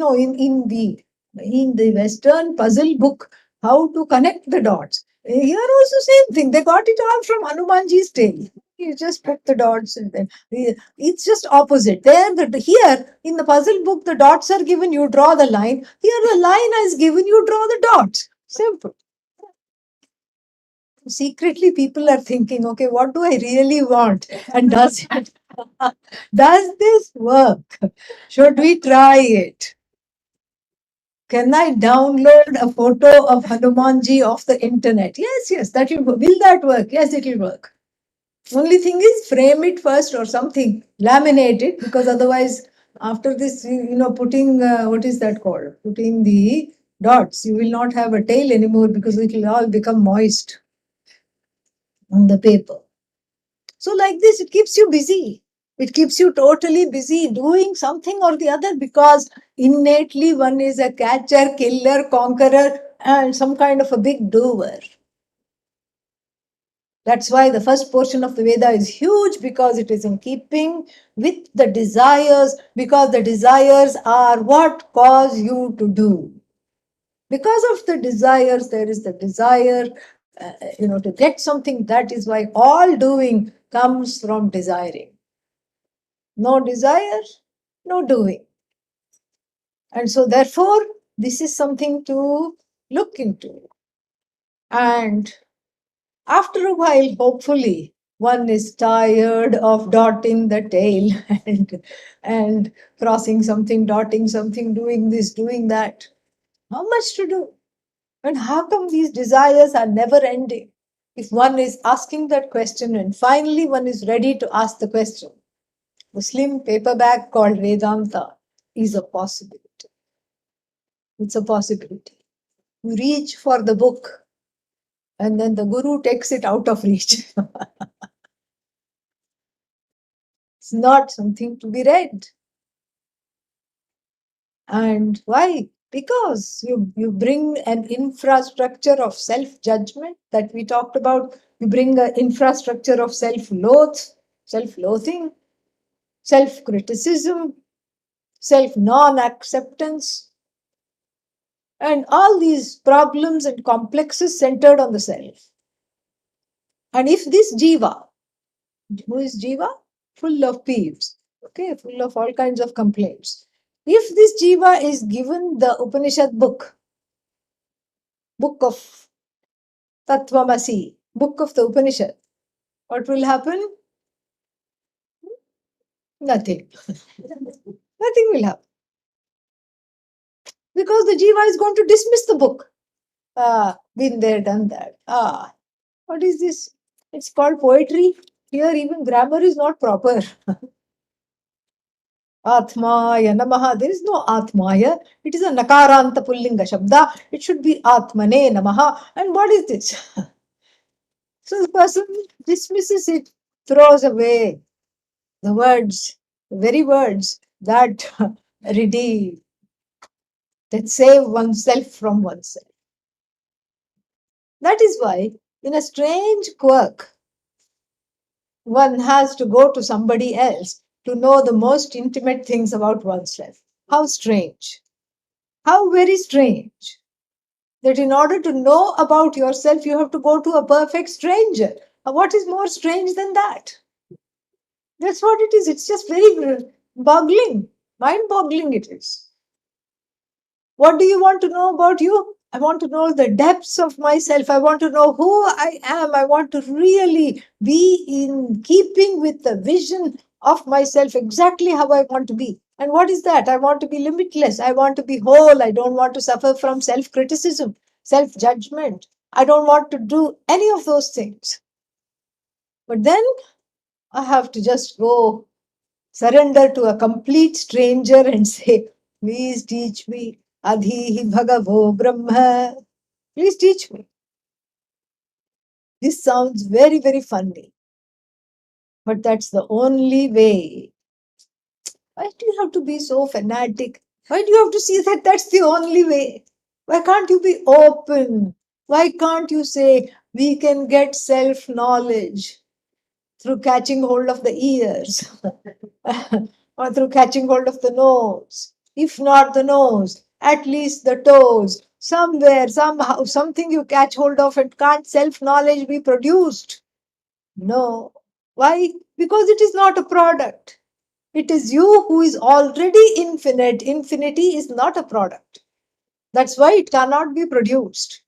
the Western puzzle book, how to connect the dots. Here also same thing. They got it all from Hanumanji's tale. You just put the dots and then it's just opposite. Here in the puzzle book, the dots are given, you draw the line. Here the line is given, you draw the dots. Simple. Secretly, people are thinking, okay, what do I really want? And does this work? Should we try it? Can I download a photo of Hanumanji off the internet? Yes, that will that work? Yes, it will work. Only thing is, frame it first or something, laminate it, because otherwise, after this, putting what is that called? Putting the dots, you will not have a tail anymore because it will all become moist on the paper. So, like this, it keeps you busy. It keeps you totally busy doing something or the other, because innately one is a catcher, killer, conqueror, and some kind of a big doer. That's why the first portion of the Veda is huge, because it is in keeping with the desires, because the desires are what cause you to do. Because of the desires, there is the desire, to get something. That is why all doing comes from desiring. No desire, no doing. And so, therefore, this is something to look into. And after a while, hopefully, one is tired of dotting the tail and crossing something, dotting something, doing this, doing that. How much to do? And how come these desires are never ending? If one is asking that question and finally one is ready to ask the question, the slim paperback called Vedanta is a possibility. It's a possibility. You reach for the book and then the guru takes it out of reach. It's not something to be read. And why? Because you bring an infrastructure of self-judgment that we talked about. You bring an infrastructure of self-loathing, self-criticism, self-non-acceptance, and all these problems and complexes centered on the self. And if this jiva, who is jiva? Full of peeves, okay, full of all kinds of complaints. If this jiva is given the Upanishad book of Tat Twam Asi, book of the Upanishad, what will happen? Nothing. Nothing will happen. Because the jiva is going to dismiss the book. Been there, done that. What is this? It's called poetry. Here, even grammar is not proper. Atmaya Namaha. There is no Atmaya. It is a Nakaranta Pullinga Shabda. It should be Atmane Namaha. And what is this? So the person dismisses it, throws away the words, the very words that redeem, that save oneself from oneself. That is why, in a strange quirk, one has to go to somebody else to know the most intimate things about oneself. How strange. How very strange. That in order to know about yourself, you have to go to a perfect stranger. What is more strange than that? That's what it is. It's just very boggling. Mind-boggling it is. What do you want to know about you? I want to know the depths of myself. I want to know who I am. I want to really be in keeping with the vision of myself, exactly how I want to be. And what is that? I want to be limitless. I want to be whole. I don't want to suffer from self criticism, self judgment. I don't want to do any of those things. But then I have to just go surrender to a complete stranger and say, please teach me. Adhihi Bhagavo Brahma. Please teach me. This sounds very, very funny, but that's the only way. Why do you have to be so fanatic? Why do you have to see that that's the only way? Why can't you be open? Why can't you say we can get self knowledge through catching hold of the ears or through catching hold of the nose? If not the nose, at least the toes. Somewhere, somehow, something you catch hold of, and can't self knowledge be produced? No. Why? Because it is not a product. It is you who is already infinite. Infinity is not a product. That's why it cannot be produced.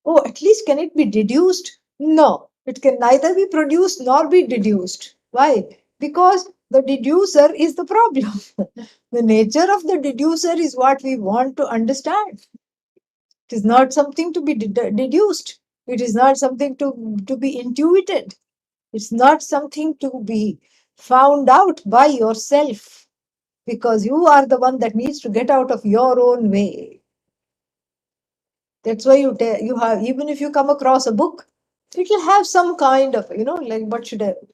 Oh, at least can it be deduced? No, it can neither be produced nor be deduced. Why? Because the deducer is the problem. The nature of the deducer is what we want to understand. It is not something to be deduced. It is not something to be intuited. It's not something to be found out by yourself, because you are the one that needs to get out of your own way. That's why you have, even if you come across a book, it will have some kind of, like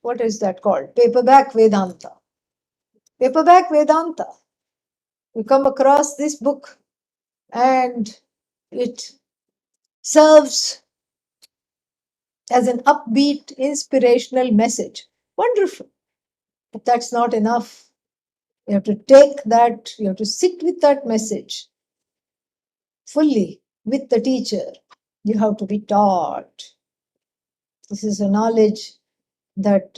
what is that called? Paperback Vedanta. Paperback Vedanta. You come across this book and it serves as an upbeat, inspirational message. Wonderful. But that's not enough. You have to take that, you have to sit with that message fully with the teacher. You have to be taught. This is a knowledge that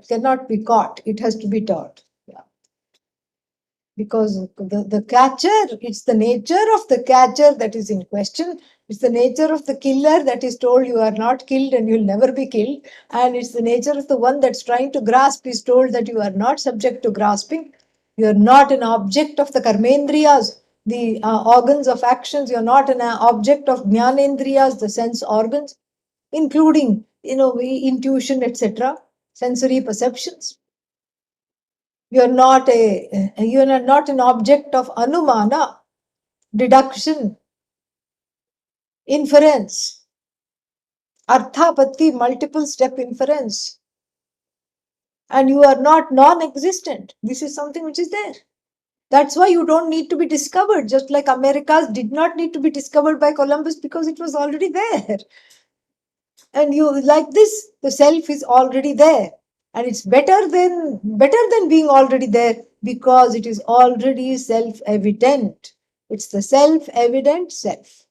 cannot be caught. It has to be taught. Yeah. Because the catcher, it's the nature of the catcher that is in question. It's the nature of the killer that is told you are not killed and you'll never be killed. And it's the nature of the one that's trying to grasp is told that you are not subject to grasping. You are not an object of the karmendriyas, the organs of actions. You're not an object of jnanendriyas, the sense organs, including, intuition, etc., sensory perceptions. You're not an object of anumana, deduction, inference, arthapatti, multiple step inference. And you are not non-existent. This is something which is there. That's why you don't need to be discovered, just like Americas did not need to be discovered by Columbus because it was already there. And you, like this, the self is already there. And it's better than being already there, because it is already self-evident. It's the self-evident self.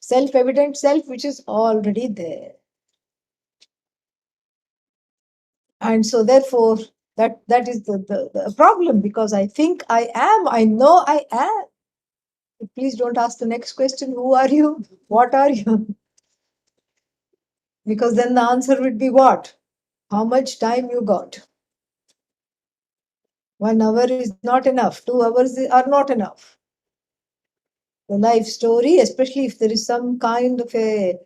Self-evident self which is already there. And so therefore, that is the problem, because I think I am, I know I am. Please don't ask the next question, who are you? What are you? Because then the answer would be what? How much time you got? 1 hour is not enough. 2 hours are not enough. The life story, especially if there is some kind of a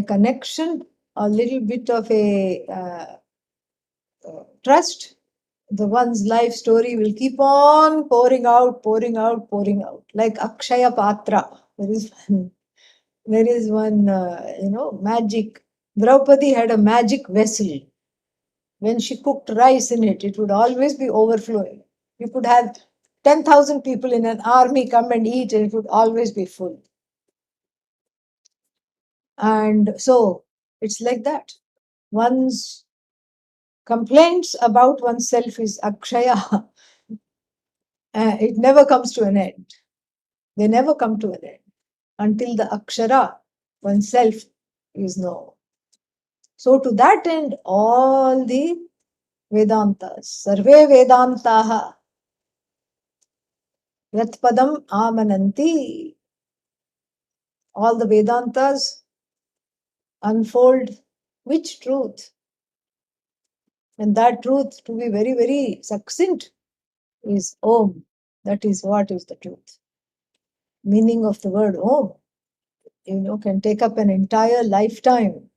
connection, a little bit of a trust, the one's life story will keep on pouring out, pouring out, pouring out, like Akshaya Patra. There is one, magic. Draupadi had a magic vessel. When she cooked rice in it, it would always be overflowing. You could have 10,000 people in an army come and eat, and it would always be full. And so it's like that. One's complaints about oneself is akshaya. It never comes to an end. They never come to an end until the akshara, oneself, is known. So to that end, all the Vedantas. Sarve Vedantaha Yat Padam Amananti. All the Vedantas unfold which truth? And that truth, to be very, very succinct, is Om. That is what is the truth. Meaning of the word Om, can take up an entire lifetime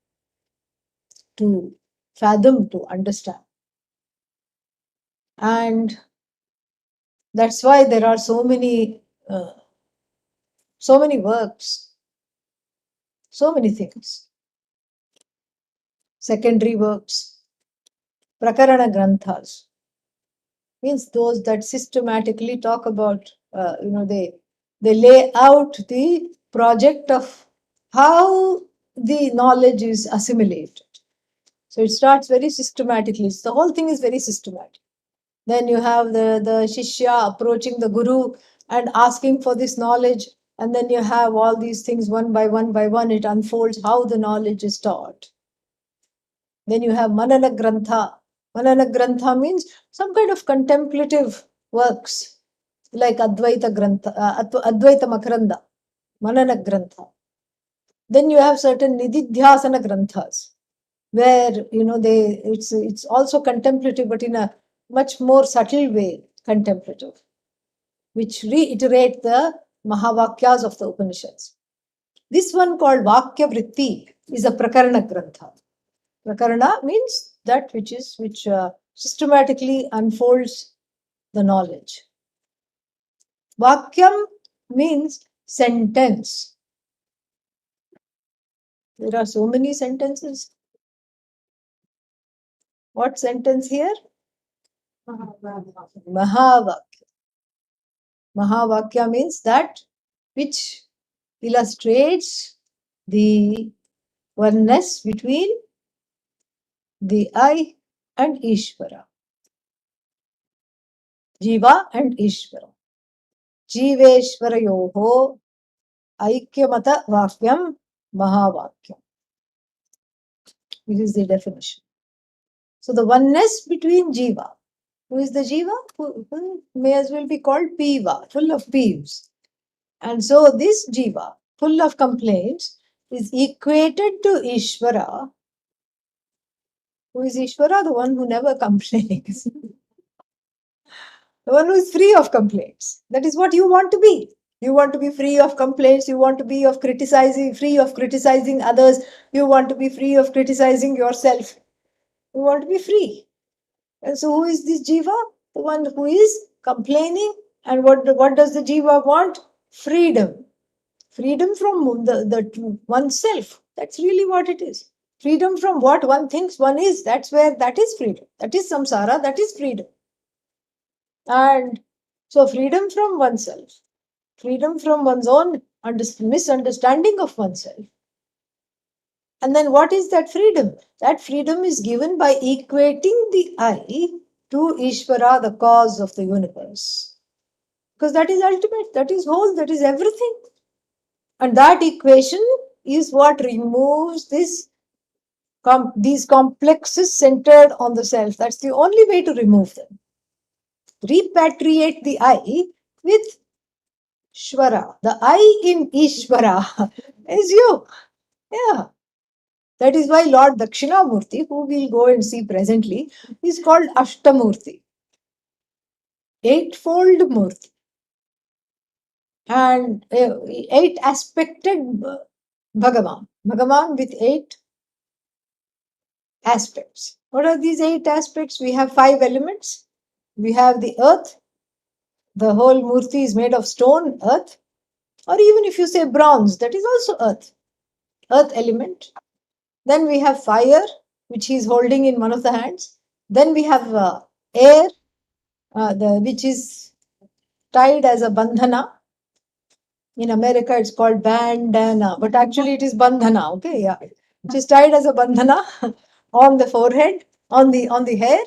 to fathom, to understand. And that's why there are so many works, so many things. Secondary works, Prakarana Granthas, means those that systematically talk about, they lay out the project of how the knowledge is assimilated. So it starts very systematically. So the whole thing is very systematic. Then you have the Shishya approaching the Guru and asking for this knowledge. And then you have all these things one by one by one. It unfolds how the knowledge is taught. Then you have Manana Grantha. Manana Grantha means some kind of contemplative works like Advaita Grantha, Advaita Makaranda, Manana Grantha. Then you have certain Nididhyasana Granthas, where it's also contemplative, but in a much more subtle way, contemplative, which reiterate the Mahavakyas of the Upanishads. This one called Vakyavrtti is a Prakarana Grantha. Prakarana means that which systematically unfolds the knowledge. Vakyam means sentence. There are so many sentences. What sentence here? Mahavakya. Mahavakya means that which illustrates the oneness between the I and Ishvara. Jiva and Ishvara. Jiveshvarayoho aikyamata vakyam mahavakyam. This is the definition. So the oneness between Jiva. Who is the Jiva? Who may as well be called Piva, full of peeves. And so this Jiva, full of complaints, is equated to Ishvara. Who is Ishvara? The one who never complains. The one who is free of complaints. That is what you want to be. You want to be free of complaints. You want to be free of criticizing others. You want to be free of criticizing yourself. You want to be free. And so who is this Jiva? The one who is complaining. And what does the Jiva want? Freedom. Freedom from the oneself. That's really what it is. Freedom from what one thinks one is. That is freedom. That is samsara. That is freedom. And so freedom from oneself. Freedom from one's own misunderstanding of oneself. And then what is that freedom? That freedom is given by equating the I to Ishvara, the cause of the universe. Because that is ultimate, that is whole, that is everything. And that equation is what removes these complexes centered on the self. That's the only way to remove them. Repatriate the I with Shvara. The I in Ishvara is you. Yeah. That is why Lord Dakshinamurti, who we'll go and see presently, is called Ashtamurti. Eightfold Murti. And eight aspected Bhagavan. Bhagavan with 8 aspects. What are these 8 aspects? We have 5 elements. We have the earth. The whole Murti is made of stone, earth. Or even if you say bronze, that is also earth. Earth element. Then we have fire, which he is holding in one of the hands. Then we have air, which is tied as a bandhana. In America, it's called bandana, but actually it is bandhana. Okay, yeah, which is tied as a bandhana on the forehead, on the hair.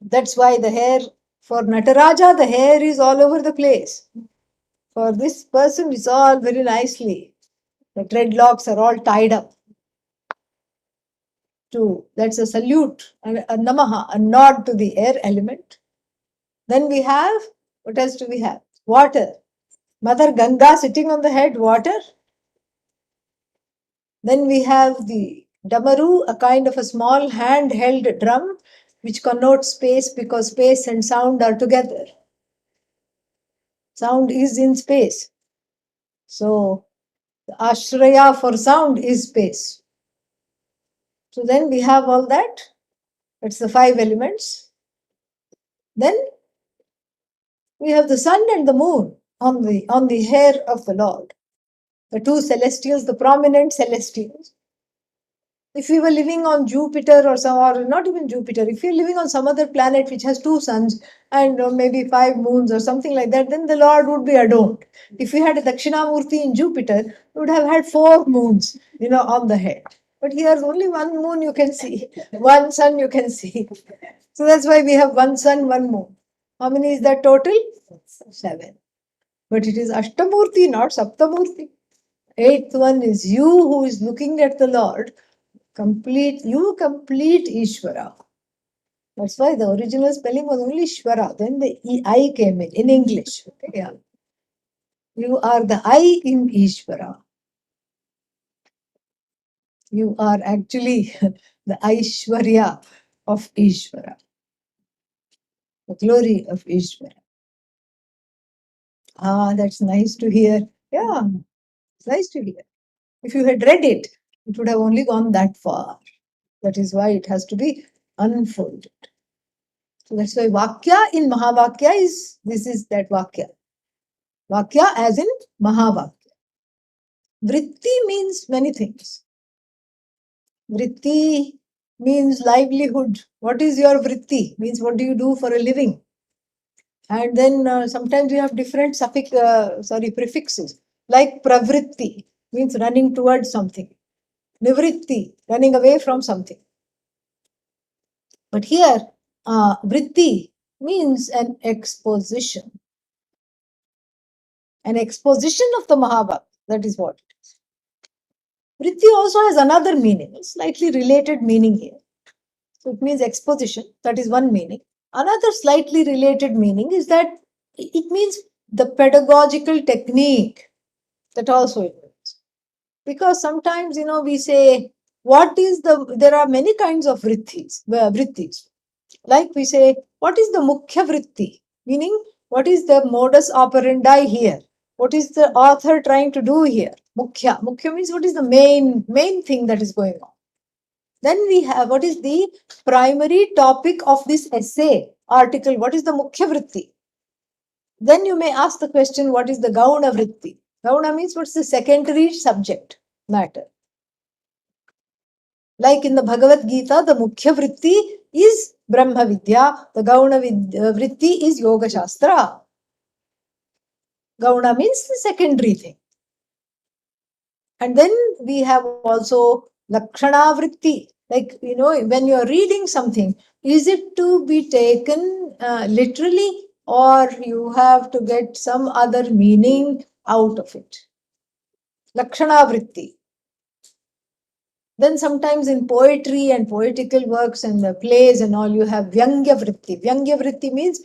That's why the hair for Nataraja, the hair is all over the place. For this person, it's all very nicely. The dreadlocks are all tied up. that's a salute, a namaha, a nod to the air element. Then we have, what else do we have? Water. Mother Ganga sitting on the head, water. Then we have the damaru, a kind of a small hand-held drum, which connotes space because space and sound are together. Sound is in space. So, the ashraya for sound is space. So then we have all that. That's the 5 elements. Then we have the sun and the moon on the hair of the Lord. The 2 celestials, the prominent celestials. If we were living on Jupiter or not even Jupiter, if you're living on some other planet which has 2 suns and maybe 5 moons or something like that, then the Lord would be adorned. If we had a Dakshinamurti in Jupiter, we would have had 4 moons, on the head. But here only 1 moon you can see, 1 sun you can see. So that's why we have 1 sun, 1 moon. How many is that total? 7. But it is Ashtamurti, not Saptamurti. 8th one is you who is looking at the Lord. Complete Ishvara. That's why the original spelling was only Ishvara. Then the I came in English. Okay, yeah. You are the I in Ishvara. You are actually the Aishwarya of Ishvara. The glory of Ishvara. Ah, that's nice to hear. Yeah, it's nice to hear. If you had read it, it would have only gone that far. That is why it has to be unfolded. So that's why Vakya in Mahavakya this is that Vakya. Vakya as in Mahavakya. Vritti means many things. Vritti means livelihood. What is your vritti? Means what do you do for a living? And then sometimes you have different prefixes. Like pravritti means running towards something. Nivritti, running away from something. But here, vritti means an exposition. An exposition of the Mahabharata. That is what it is. Vritti also has another meaning, a slightly related meaning here. So it means exposition. That is one meaning. Another slightly related meaning is that it means the pedagogical technique. That also it means. Because sometimes, we say, there are many kinds of vrittis. Like we say, what is the mukhya vritti? Meaning, what is the modus operandi here? What is the author trying to do here? Mukhya. Mukhya means what is the main thing that is going on. Then we have what is the primary topic of this essay, article. What is the mukhya vritti? Then you may ask the question, what is the gauna vritti? Gauna means what's the secondary subject matter. Like in the Bhagavad Gita, the mukhya vritti is Brahma Vidya, the gauna vritti is Yoga Shastra. Gauna means the secondary thing. And then we have also Lakshana vritti. Like, when you're reading something, is it to be taken literally or you have to get some other meaning out of it? Lakshana vritti. Then sometimes in poetry and poetical works and the plays and all, you have Vyangya-vritti. Vyangya-vritti means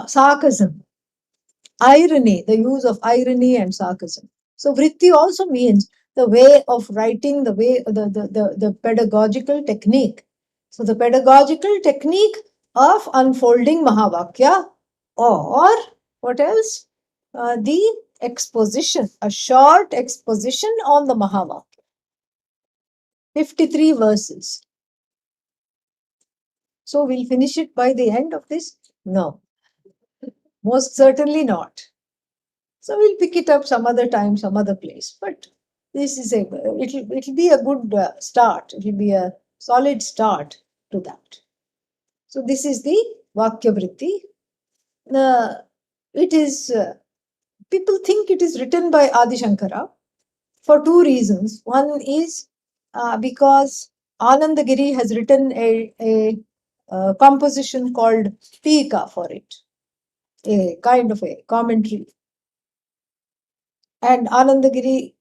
sarcasm, irony, the use of irony and sarcasm. So vritti also means the way of writing, the pedagogical technique. So the pedagogical technique of unfolding Mahavakya, or what else? The exposition, a short exposition on the Mahavakya. 53 verses. So we'll finish it by the end of this? No, most certainly not. So we'll pick it up some other time, some other place. But this is it'll be a good start. It'll be a solid start to that. So this is the Vakyavrtti. It is, people think it is written by Adi Shankara for 2 reasons. One is because Anandagiri has written a composition called Tika for it, a kind of a commentary. And Anandagiri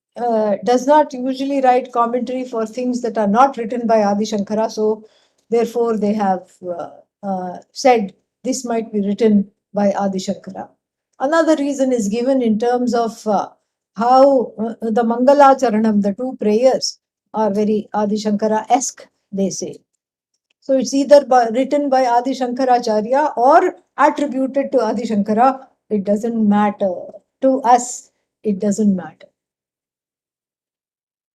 does not usually write commentary for things that are not written by Adi Shankara. So, therefore, they have said this might be written by Adi Shankara. Another reason is given in terms of how the Mangala Charanam, the two prayers, are very Adi Shankara-esque, they say. So it's either written by Adi Shankaracharya or attributed to Adi Shankara. It doesn't matter. To us, it doesn't matter.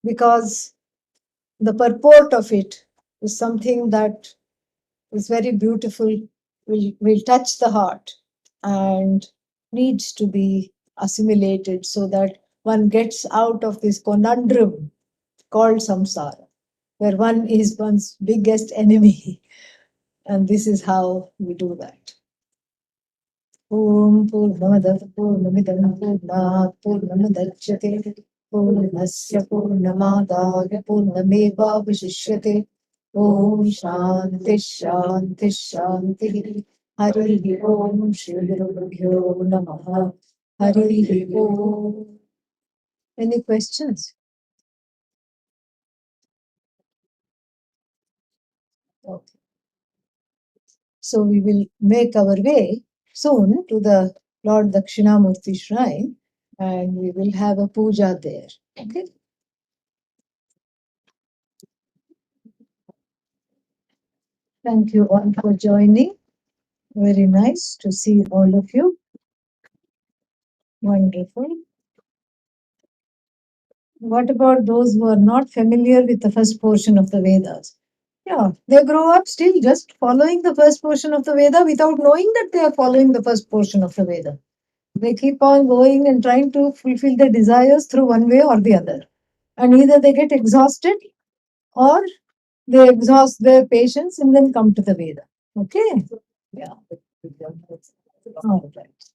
Because the purport of it is something that is very beautiful, will touch the heart, and needs to be assimilated so that one gets out of this conundrum called samsara, where one is one's biggest enemy. And this is how we do that. Om Purnamada Purnamidam Purnat Purnamudachyate Purnasya Purnamadaya Purnameva Vishishyate. Om Shanti Shanti Shanti. Hari Om Shri Gurubhyo Namaha. Hari Om. Any questions? Okay. So we will make our way soon to the Lord Dakshinamurti shrine, and we will have a puja there. Okay. Thank you all for joining. Very nice to see all of you. Wonderful. What about those who are not familiar with the first portion of the Vedas? Yeah, they grow up still just following the first portion of the Veda without knowing that they are following the first portion of the Veda. They keep on going and trying to fulfill their desires through one way or the other. And either they get exhausted or they exhaust their patience and then come to the Veda. Okay? Yeah. All right.